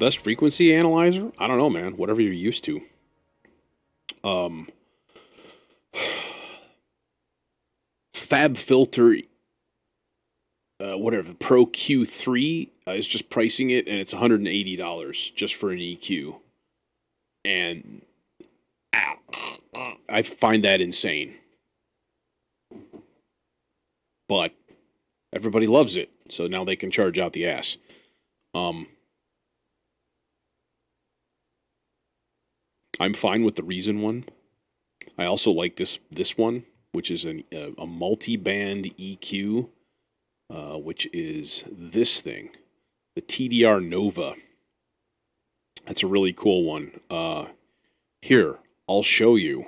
best frequency analyzer? I don't know, man. Whatever you're used to. Fab Filter, whatever, Pro Q3 is just pricing it, and it's $180 just for an EQ. And I find that insane. But everybody loves it, so now they can charge out the ass. I'm fine with the Reason one. I also like this one, which is a multi-band EQ, which is this thing, the TDR Nova. That's a really cool one. Here, I'll show you.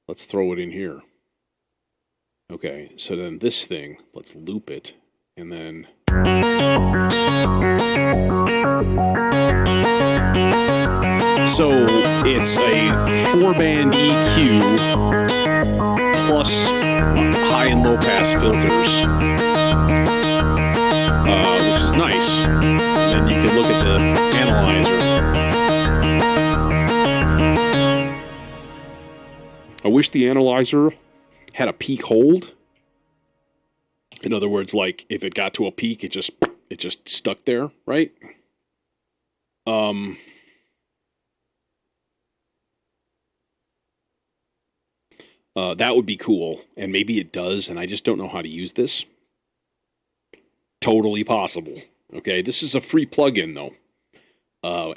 Let's throw it in here. Okay, so then this thing, let's loop it, and then... So it's a 4-band EQ plus high and low pass filters, which is nice. And then you can look at the analyzer. I wish the analyzer had a peak hold. In other words, like if it got to a peak, it just stuck there, right? That would be cool, and maybe it does, and I just don't know how to use this. Totally possible. Okay, this is a free plugin though,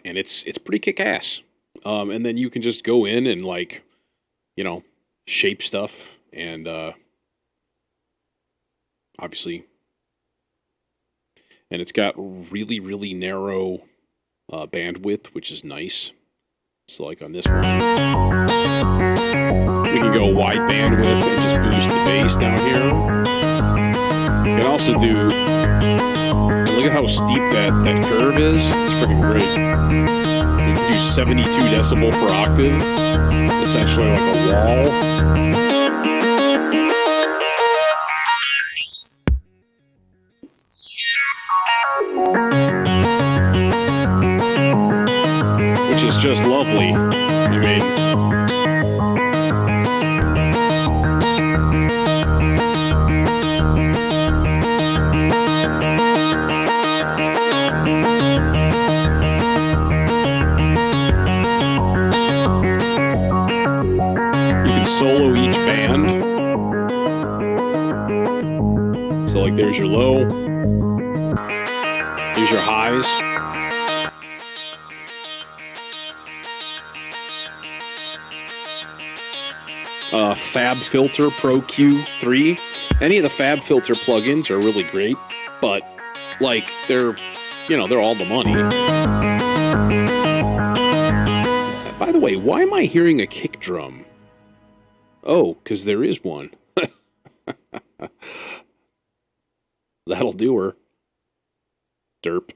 and it's pretty kick-ass. And then you can just go in and like, you know, shape stuff, and obviously, and it's got really, really narrow bandwidth, which is nice. So like on this one, we can go wide bandwidth and just boost the bass down here. You can also do, look at how steep that curve is. It's freaking great. You can do 72 decibel per octave, essentially like a wall. Which is just lovely. I mean, you can solo each band. So like there's your low, there's your highs. Fab Filter Pro Q3. Any of the Fab Filter plugins are really great, but like they're all the money. By the way, why am I hearing a kick drum? Oh, because there is one. That'll do her. Derp.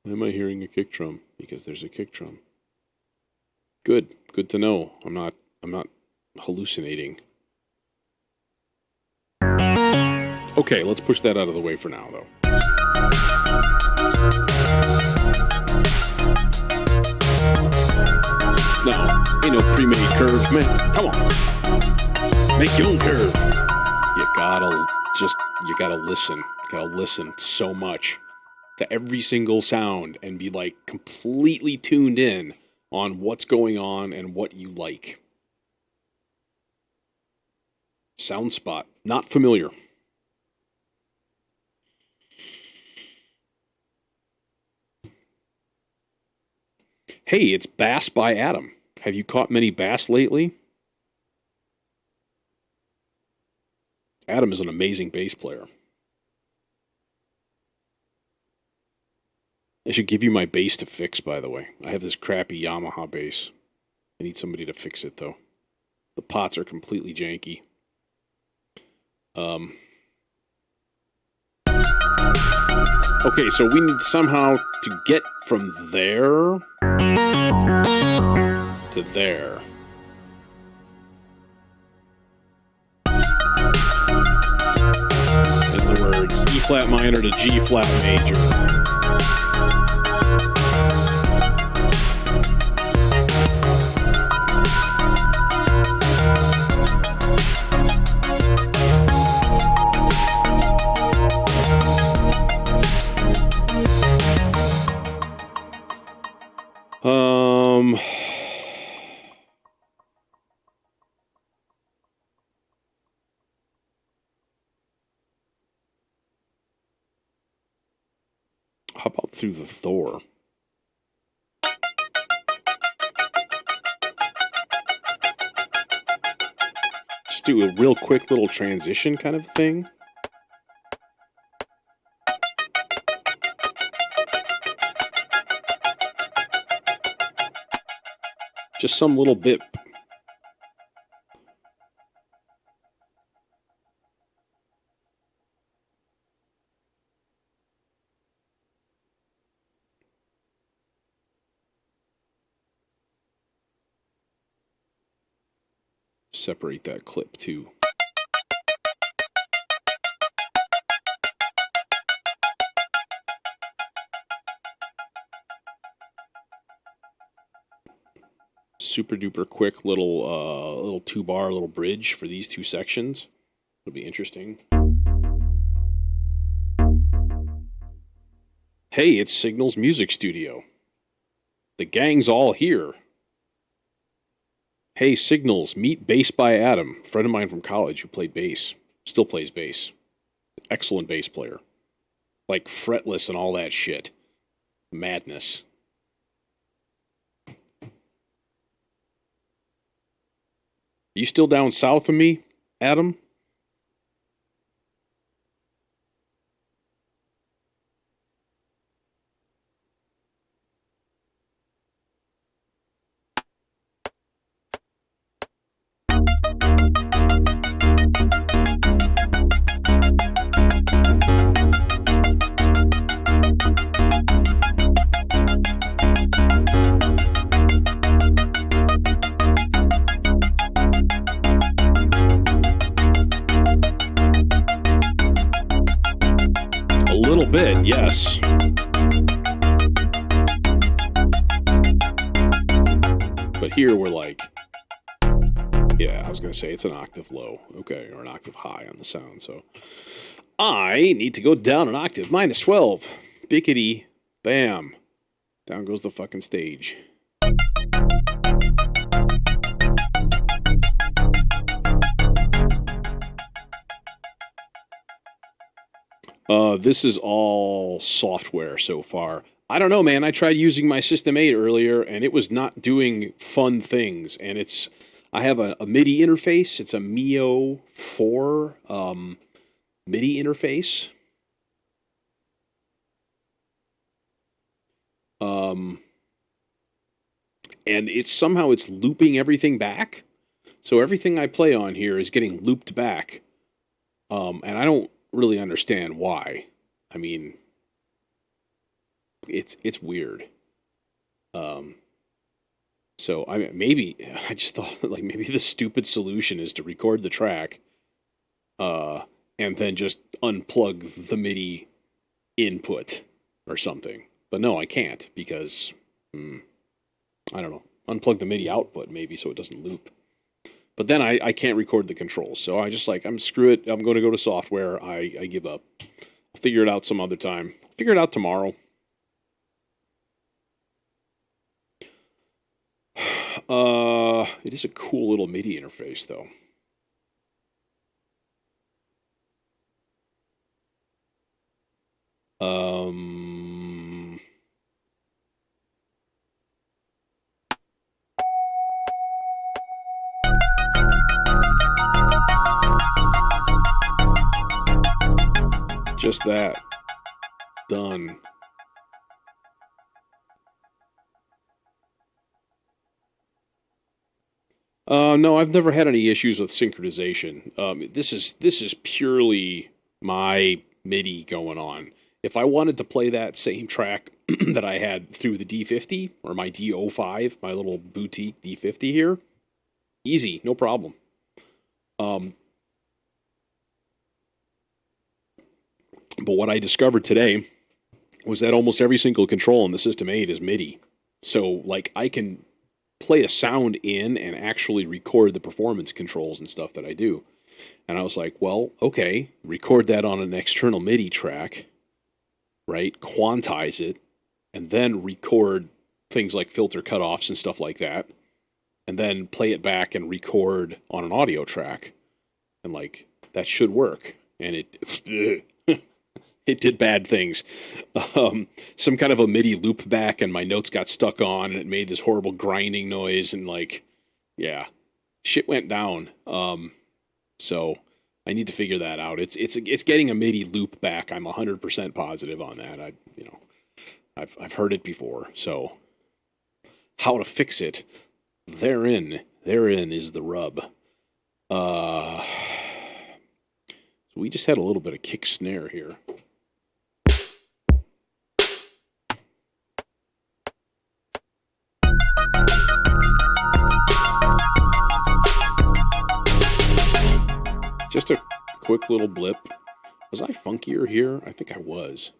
Why am I hearing a kick drum? Because there's a kick drum. Good to know. I'm not hallucinating. Okay, let's push that out of the way for now, though. No, ain't no pre-made curves, man. Come on. Make your own curve. You gotta listen. You gotta listen so much to every single sound and be like completely tuned in on what's going on and what you like. Soundspot, not familiar. Hey, it's Bass by Adam. Have you caught many bass lately? Adam is an amazing bass player. I should give you my bass to fix, by the way. I have this crappy Yamaha bass. I need somebody to fix it, though. The pots are completely janky. Okay, so we need somehow to get from there to there. In other words, E flat minor to G flat major. How about through the Thor? Just do a real quick little transition kind of thing. Just some little bit. Separate that clip too. Super duper quick little 2-bar little bridge for these two sections. It'll be interesting. Hey, it's Signal's music studio. The gang's all here. Hey, Signals, meet Bass by Adam, a friend of mine from college who played bass. Still plays bass. Excellent bass player. Like fretless and all that shit. Madness. You still down south of me, Adam? A little bit, yes. But here we're like, yeah, I was going to say it's an octave low, okay, or an octave high on the sound, so I need to go down an octave, -12. Bickety, bam. Down goes the fucking stage. This is all software so far. I don't know, man. I tried using my System 8 earlier, and it was not doing fun things. And I have a MIDI interface. It's a Mio 4 MIDI interface. And somehow it's looping everything back. So everything I play on here is getting looped back. And I don't really understand why. I mean, it's weird. So I just thought like maybe the stupid solution is to record the track, and then just unplug the MIDI input or something. But no, I can't because I don't know. Unplug the MIDI output maybe so it doesn't loop. But then I can't record the controls. So I just screw it. I'm going to go to software. I give up. I'll figure it out some other time. Figure it out tomorrow. It is a cool little MIDI interface though. Just that. Done. No, I've never had any issues with synchronization. This is purely my MIDI going on. If I wanted to play that same track that I had through the D50 or my D05, my little boutique D50 here, easy, no problem. But what I discovered today was that almost every single control in the System 8 is MIDI. So, like, I can play a sound in and actually record the performance controls and stuff that I do. And I was like, well, okay, record that on an external MIDI track, right? Quantize it, and then record things like filter cutoffs and stuff like that, and then play it back and record on an audio track. And, like, that should work. And it it did bad things. Some kind of a MIDI loop back, and my notes got stuck on, and it made this horrible grinding noise, and, like, yeah, shit went down. So I need to figure that out. It's getting a MIDI loop back. I'm 100% positive on that. I've heard it before. So how to fix it? Therein is the rub. So we just had a little bit of kick snare here. Just a quick little blip. Was I funkier here? I think I was.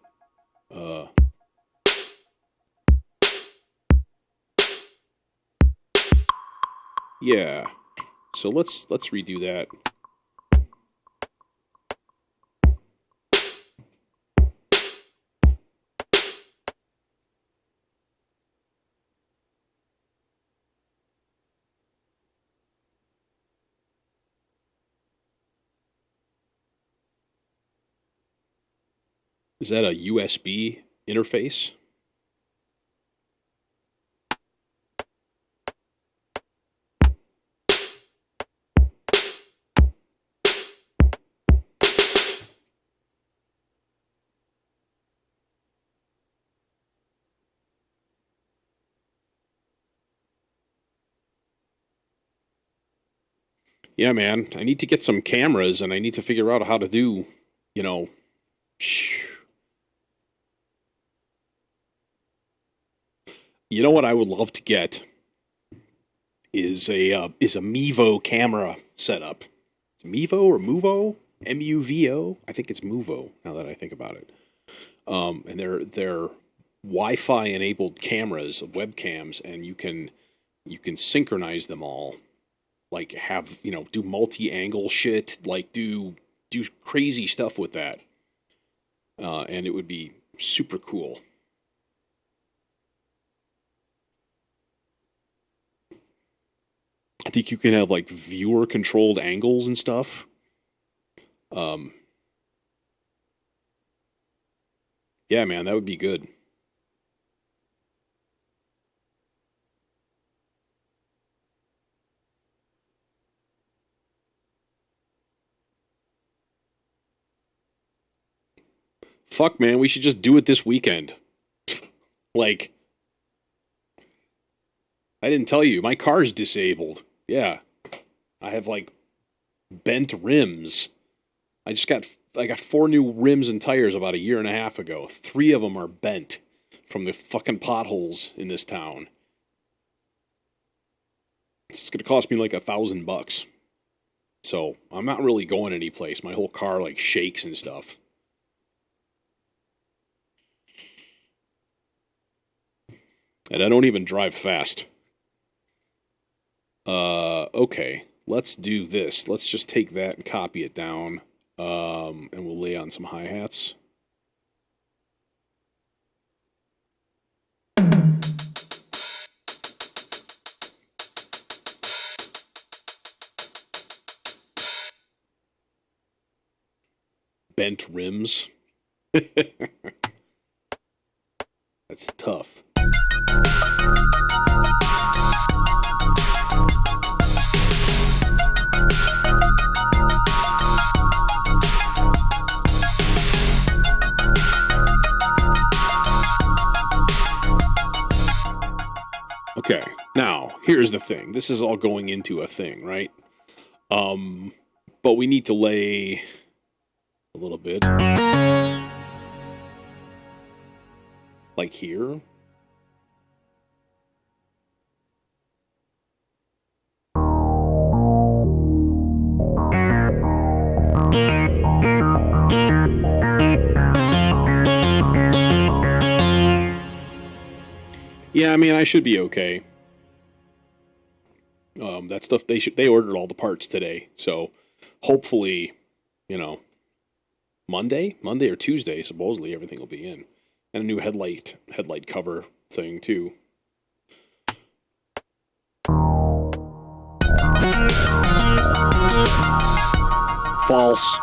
Yeah. So let's redo that. Is that a USB interface? Yeah, man. I need to get some cameras, and I need to figure out how to do, you know... You know what I would love to get is a Mevo camera setup. Is it Mevo or Muvo? MUVO? I think it's Muvo, now that I think about it. And they're Wi-Fi enabled cameras, webcams, and you can synchronize them all. Like have, do multi-angle shit, like do crazy stuff with that. And it would be super cool. I think you can have like viewer controlled angles and stuff. Yeah, man, that would be good. Fuck, man, we should just do it this weekend. Like, I didn't tell you, my car's disabled. Yeah. I have, like, bent rims. I got 4 new rims and tires about a year and a half ago. 3 of them are bent from the fucking potholes in this town. It's gonna cost me like $1,000. So, I'm not really going anyplace. My whole car, like, shakes and stuff. And I don't even drive fast. Okay, let's do this. Let's just take that and copy it down. And we'll lay on some hi-hats. Bent rims. That's tough. Okay, now, here's the thing. This is all going into a thing, right? But we need to lay a little bit. Like here. Yeah, I mean, I should be okay. That stuff they ordered all the parts today, so hopefully, you know, Monday or Tuesday, supposedly everything will be in, and a new headlight cover thing too. False.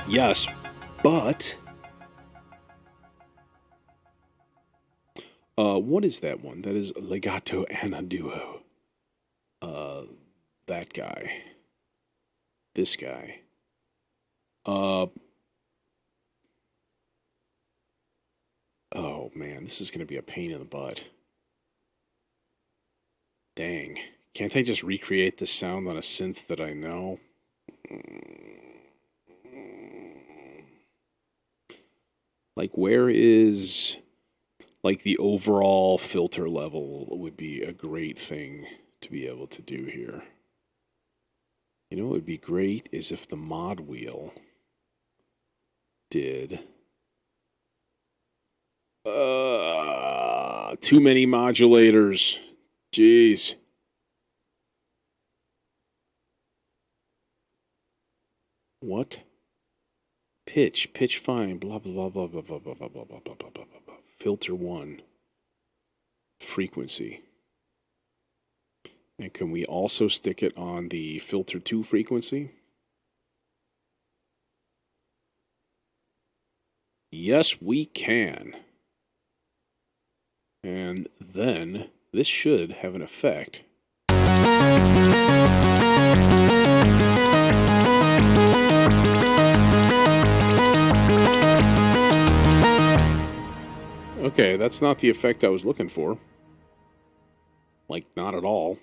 Yes, but what is that one? That is Legato and a Duo. That guy. This guy. Oh man, this is gonna be a pain in the butt. Dang. Can't I just recreate this sound on a synth that I know? Like, where is, like, the overall filter level would be a great thing to be able to do here. You know what would be great is if the mod wheel did too many modulators. Jeez. What? Pitch fine, blah blah blah blah blah blah blah blah blah blah blah blah blah. Filter 1. Frequency. And can we also stick it on the filter 2 frequency? Yes, we can. And then this should have an effect. Okay, that's not the effect I was looking for. Like, not at all.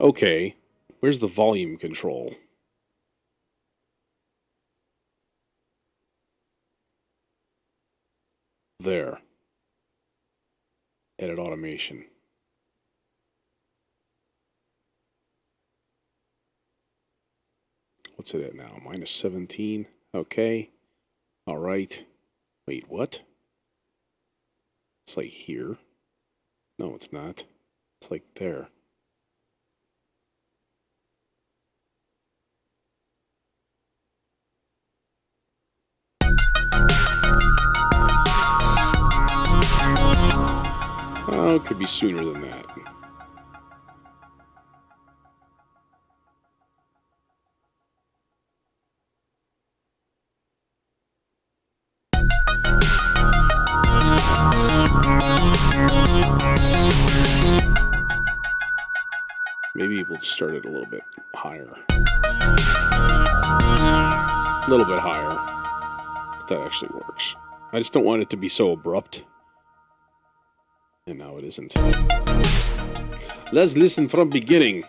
Okay, where's the volume control? There. Edit automation. What's it at now? Minus 17. Okay. All right. Wait, what? It's like here. No, it's not. It's like there. Oh, it could be sooner than that. Maybe we'll start it a little bit higher. A little bit higher. That actually works. I just don't want it to be so abrupt. And now it isn't. Let's listen from beginning.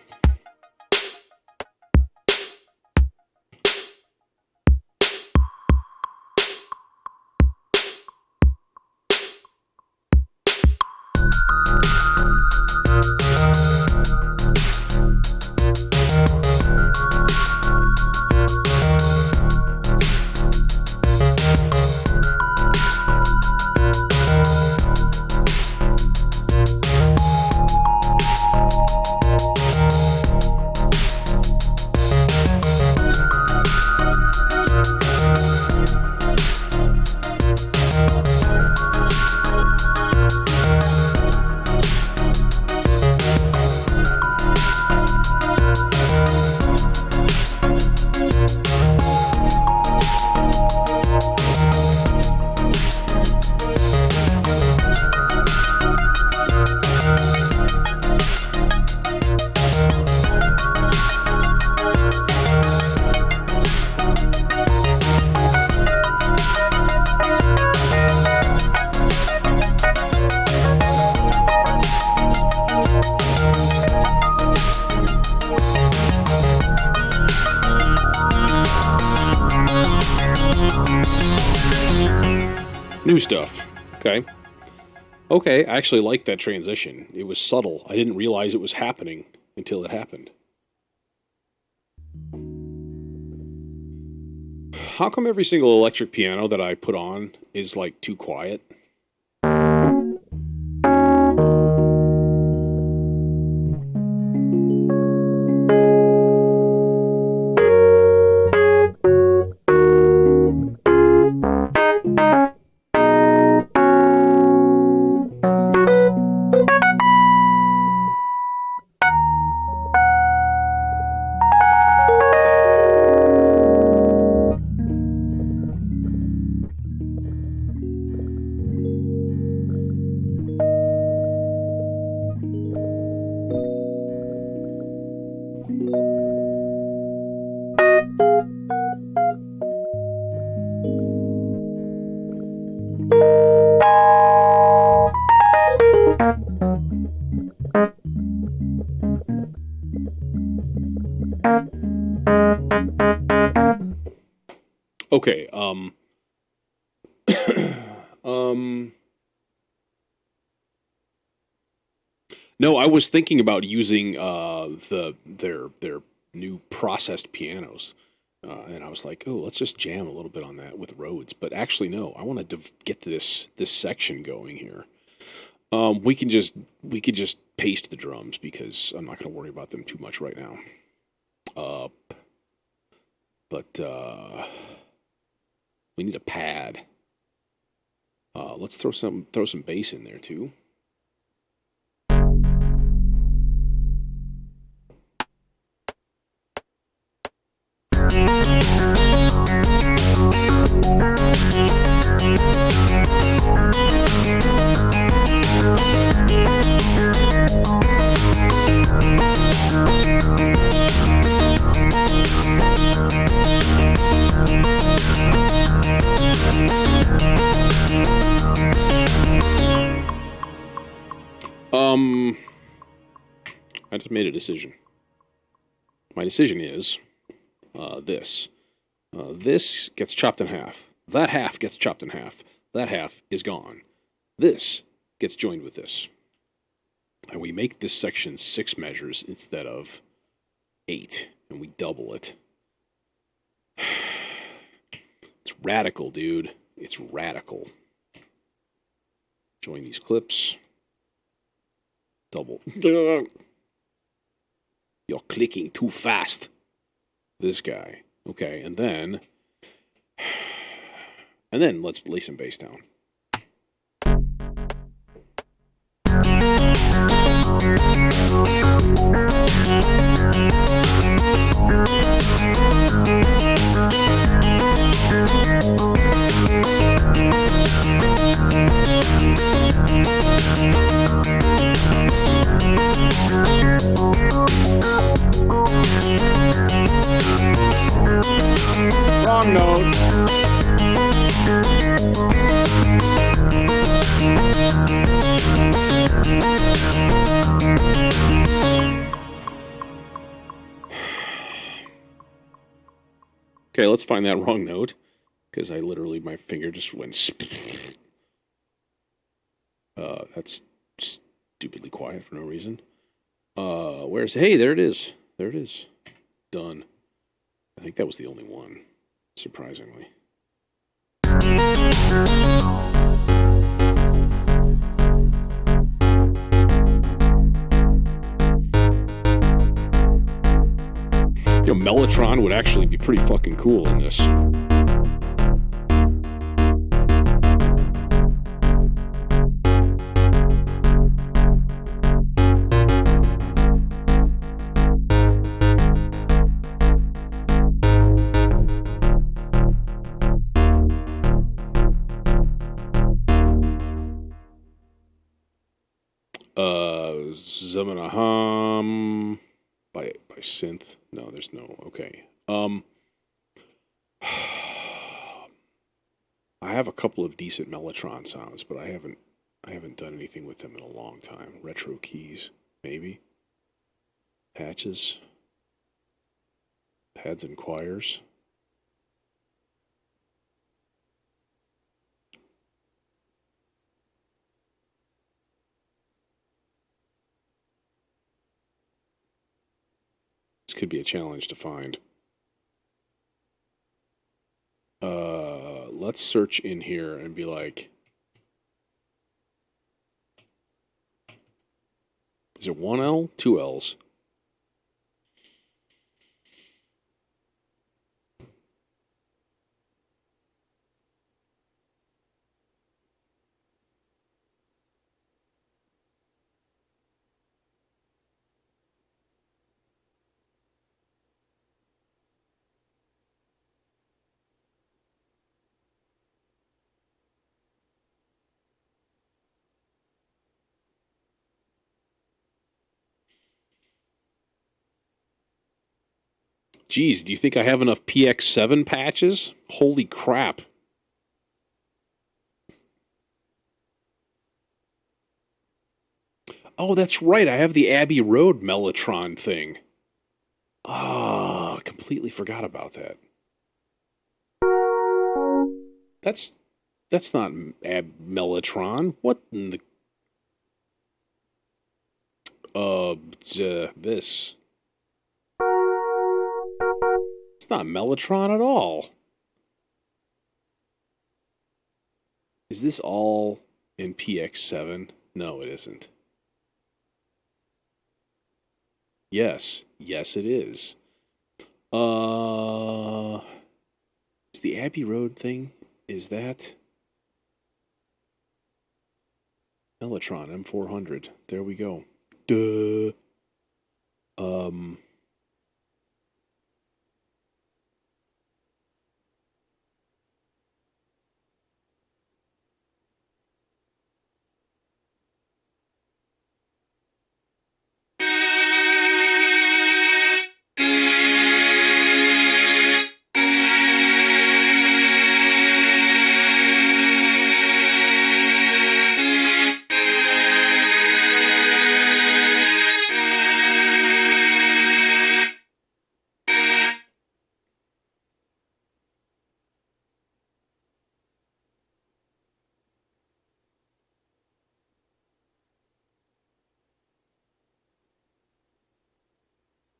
New stuff. Okay. Okay, I actually like that transition. It was subtle. I didn't realize it was happening until it happened. How come every single electric piano that I put on is like too quiet? Okay, um, no, I was thinking about using their new processed pianos, and I was like, oh, let's just jam a little bit on that with Rhodes. But actually, no, I want to get to this section going here. We could just paste the drums because I'm not going to worry about them too much right now. But we need a pad. Let's throw some bass in there too. I just made a decision. My decision is this. This gets chopped in half. That half gets chopped in half. That half is gone. This gets joined with this. And we make this section 6 measures instead of 8. And we double it. It's radical, dude. It's radical. Join these clips. Double. You're clicking too fast. This guy. Okay, and then let's lay some bass down. Wrong note. Okay, let's find that wrong note. Because I literally, my finger just went. That's stupidly quiet for no reason. Where's. Hey, there it is. There it is. Done. I think that was the only one, surprisingly. You know, Mellotron would actually be pretty fucking cool in this. Zamanaham by Synth. No, there's no. Okay. I have a couple of decent Mellotron sounds, but I haven't done anything with them in a long time. Retro keys, maybe. Patches. Pads and choirs. This could be a challenge to find. Let's search in here and be like, is it 1L? 2 L's? Geez, do you think I have enough PX7 patches? Holy crap. Oh, that's right. I have the Abbey Road Mellotron thing. Ah, completely forgot about that. That's not Mellotron. What in the this. It's not Mellotron at all. Is this all in PX7? No, it isn't. Yes. Yes, it is. Is the Abbey Road thing? Is that Mellotron M400? There we go. Duh.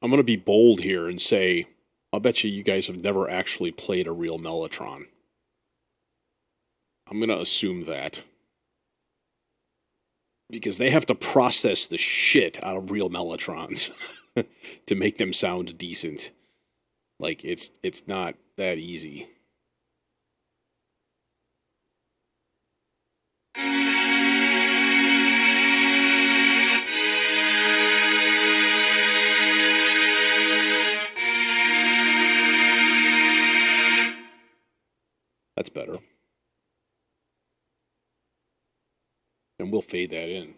I'm going to be bold here and say, I'll bet you guys have never actually played a real Mellotron. I'm going to assume that. Because they have to process the shit out of real Mellotrons to make them sound decent. Like, it's not that easy. That's better. And we'll fade that in.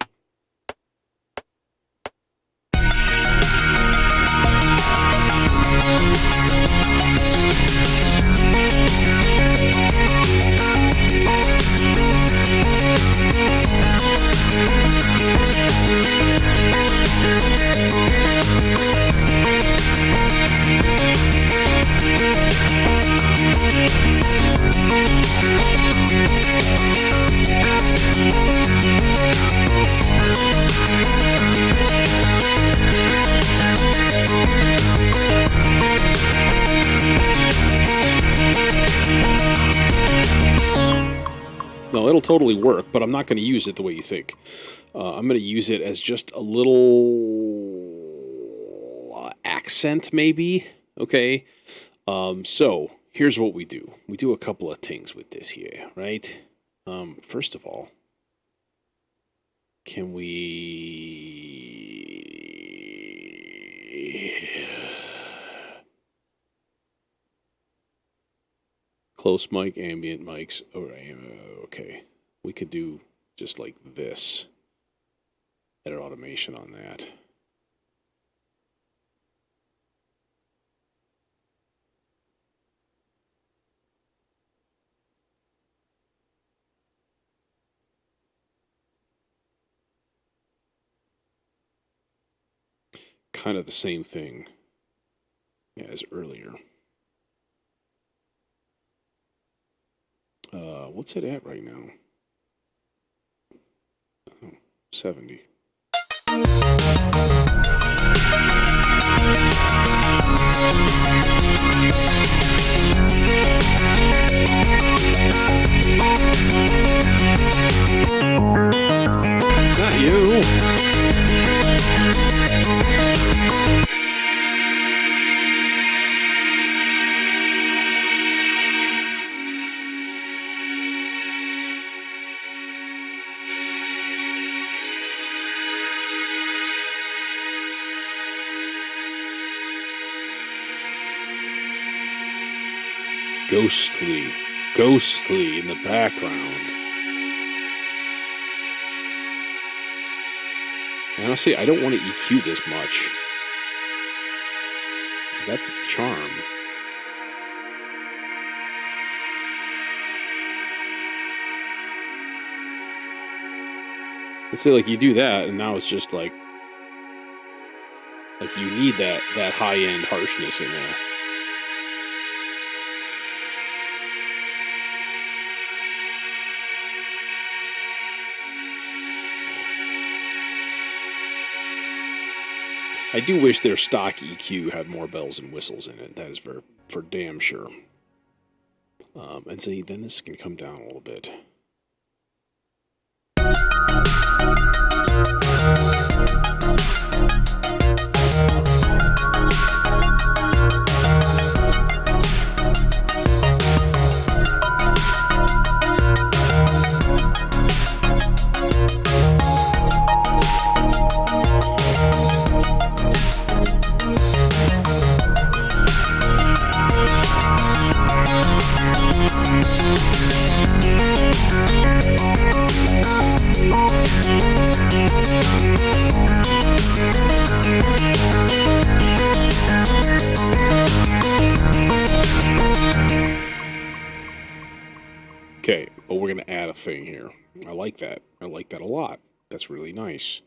No, it'll totally work, but I'm not going to use it the way you think. I'm going to use it as just a little accent, maybe. Okay. So here's what we do. We do a couple of things with this here, right? First of all, can we close mic, ambient mics? Okay. We could do just like this. Edit automation on that. Kind of the same thing as earlier. What's it at right now? Oh, 70. Not you. Ghostly in the background. Honestly, I don't want to EQ this much, because that's its charm. Let's say, like, you do that, and now it's just like you need that high-end harshness in there. I do wish their stock EQ had more bells and whistles in it. That is for damn sure. And see, then this can come down a little bit. Okay, but we're going to add a thing here. I like that. I like that a lot. That's really nice.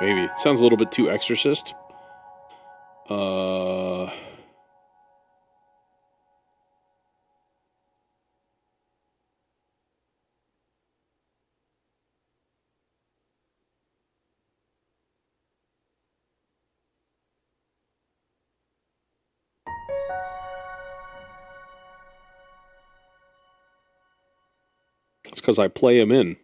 Maybe. It sounds a little bit too Exorcist. It's because I play them in.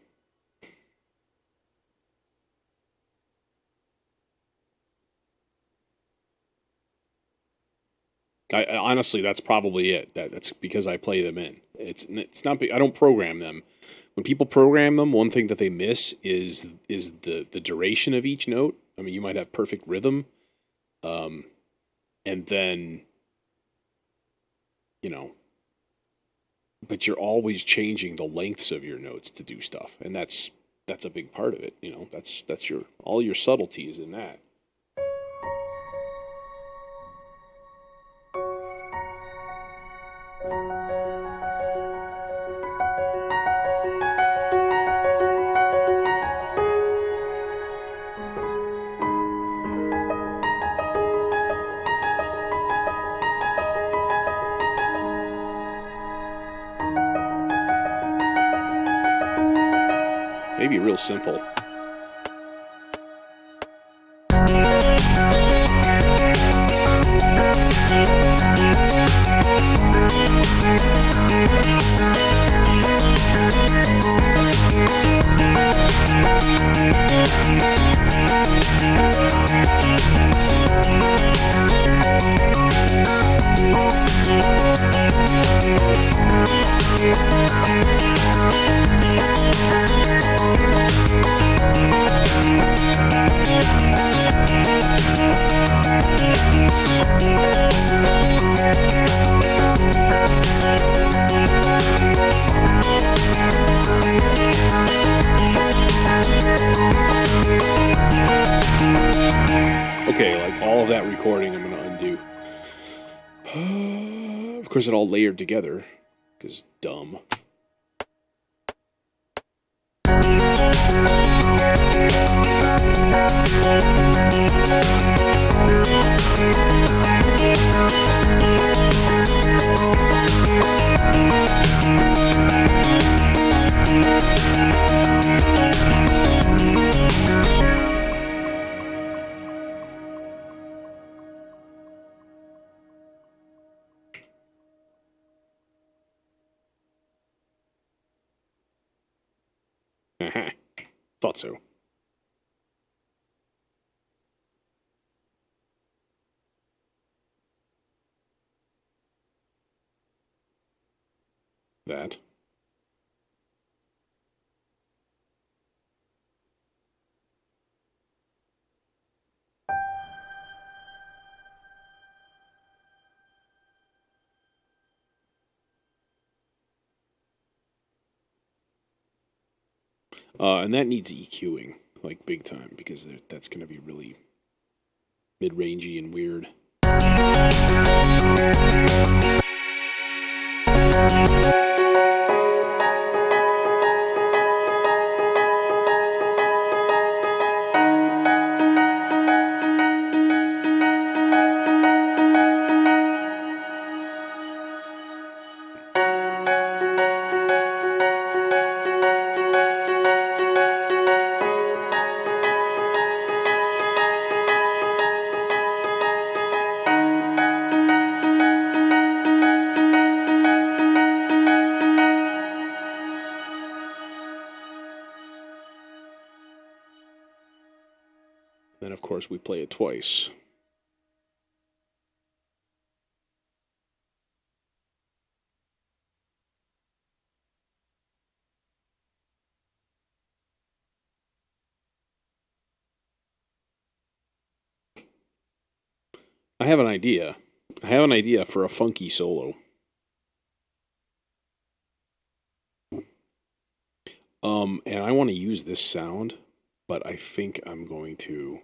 I honestly, that's probably it. That's because I play them in. It's not. I don't program them. When people program them, one thing that they miss is the duration of each note. I mean, you might have perfect rhythm, and then, but you're always changing the lengths of your notes to do stuff, and that's a big part of it. That's all your subtleties in that. Maybe real simple. recording I'm going to undo. Of course, it all layered together, because dumb. Thought so. That. And that needs EQing, like big time, because that's going to be really mid-rangey and weird. Then, of course, we play it twice. I have an idea. I have an idea for a funky solo. And I want to use this sound, but I think I'm going to...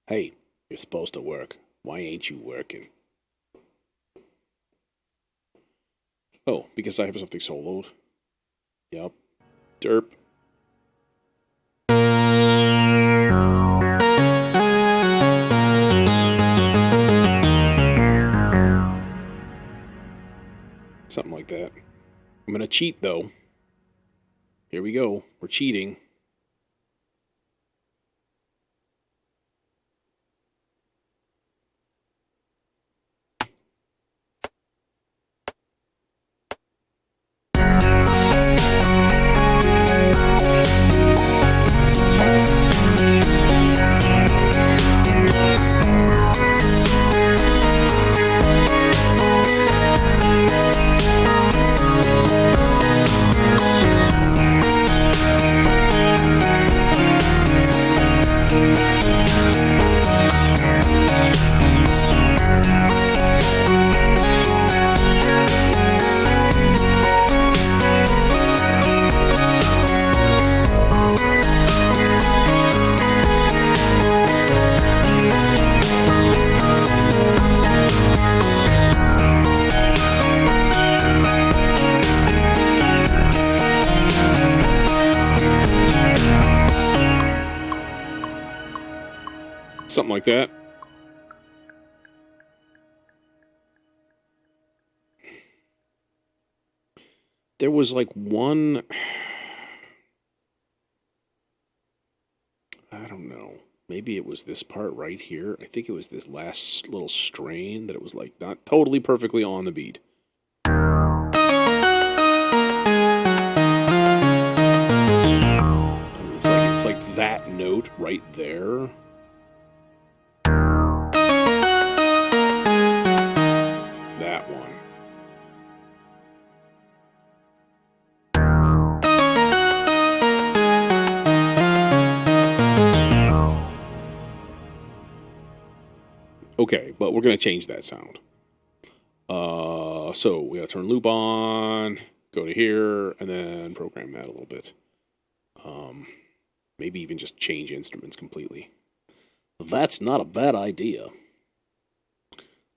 Hey, you're supposed to work. Why ain't you working? Oh, because I have something soloed. Yup. Derp. Something like that. I'm gonna cheat, though. Here we go. We're cheating. Something like that. There was like one... I don't know. Maybe it was this part right here. I think it was this last little strain that it was like not totally perfectly on the beat. It's like that note right there. That one. Okay, but we're going to change that sound. So we got to turn loop on, go to here, and then program that a little bit. Maybe even just change instruments completely. That's not a bad idea.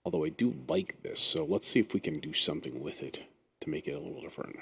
Although I do like this, so let's see if we can do something with it to make it a little different.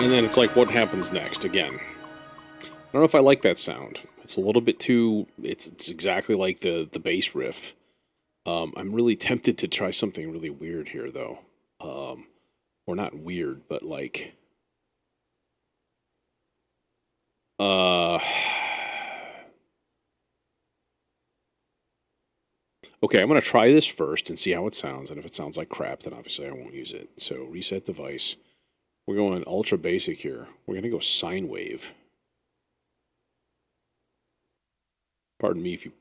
And then it's like, what happens next? Again, I don't know if I like that sound. It's a little bit too. It's exactly like the bass riff. I'm really tempted to try something really weird here, though. Or not weird, but like. Okay, I'm gonna try this first and see how it sounds. And if it sounds like crap, then obviously I won't use it. So reset device. We're going ultra basic here. We're gonna go sine wave. Pardon me if you.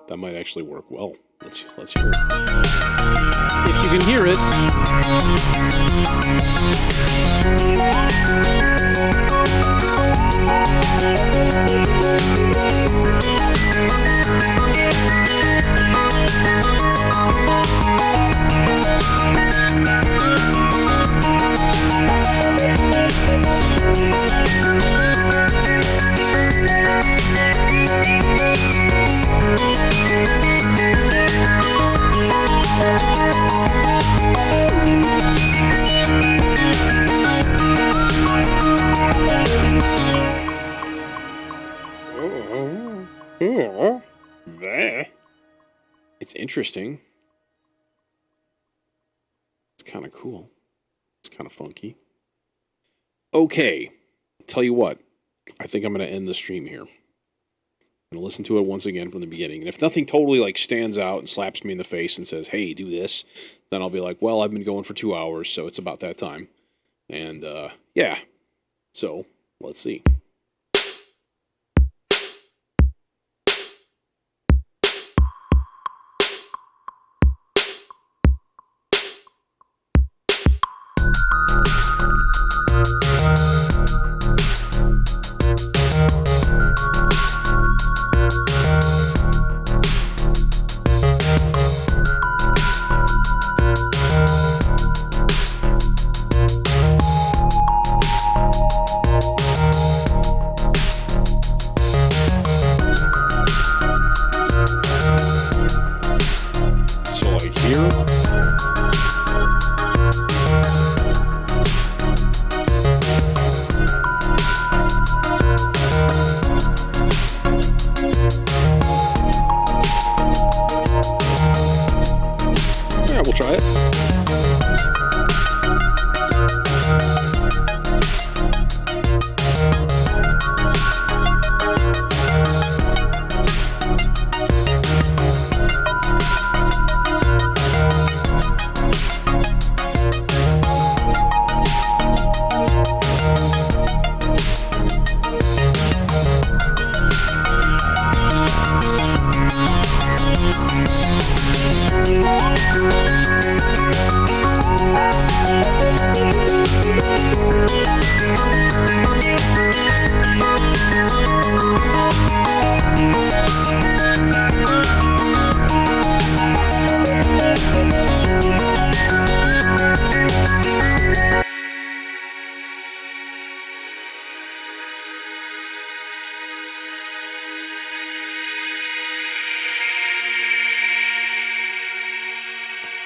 That might actually work well. Let's hear it. If you can hear it. It's interesting. It's kind of cool. It's kind of funky. Okay. tell you what, I think I'm going to end the stream here. I'm going to listen to it once again from the beginning. And if nothing totally like stands out and slaps me in the face and says, hey, do this, then I'll be like, well, I've been going for 2 hours, so it's about that time. And yeah, so let's see.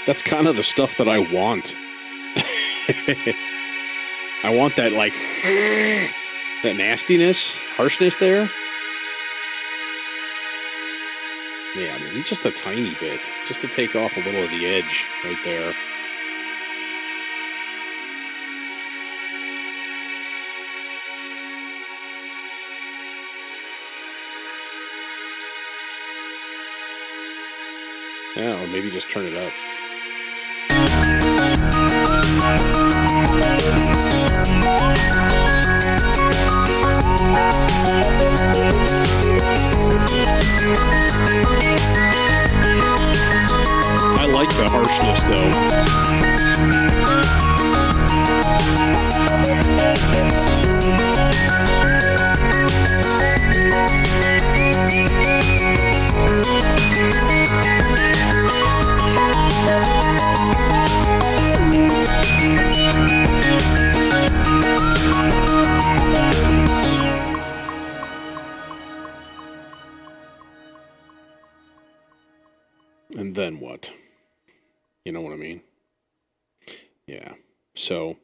That's kind of the stuff that I want. I want that, like, that nastiness, harshness there. Yeah, maybe just a tiny bit, just to take off a little of the edge right there. Yeah, or maybe just turn it up. I like the harshness, though. And then what? You know what I mean? Yeah. So,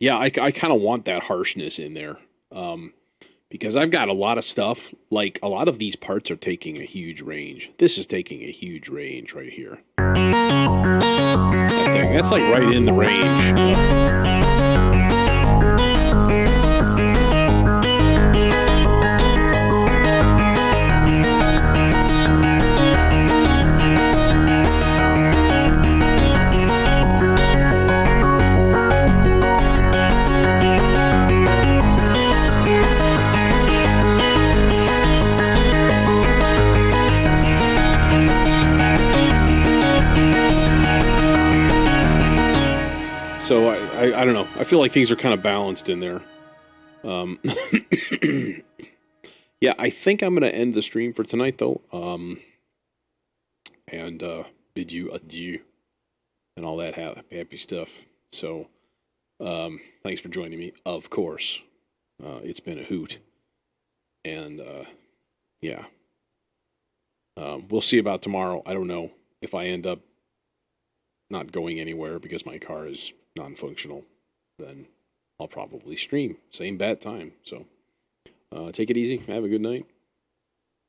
yeah, I kind of want that harshness in there. Because I've got a lot of stuff, like a lot of these parts are taking a huge range. This is taking a huge range right here. That thing, that's like right in the range. So I don't know. I feel like things are kind of balanced in there. Yeah, I think I'm going to end the stream for tonight, though. And bid you adieu and all that happy stuff. So thanks for joining me, of course. It's been a hoot. And yeah. We'll see about tomorrow. I don't know if I end up not going anywhere because my car is non-functional, then I'll probably stream. Same bat time. So take it easy. Have a good night.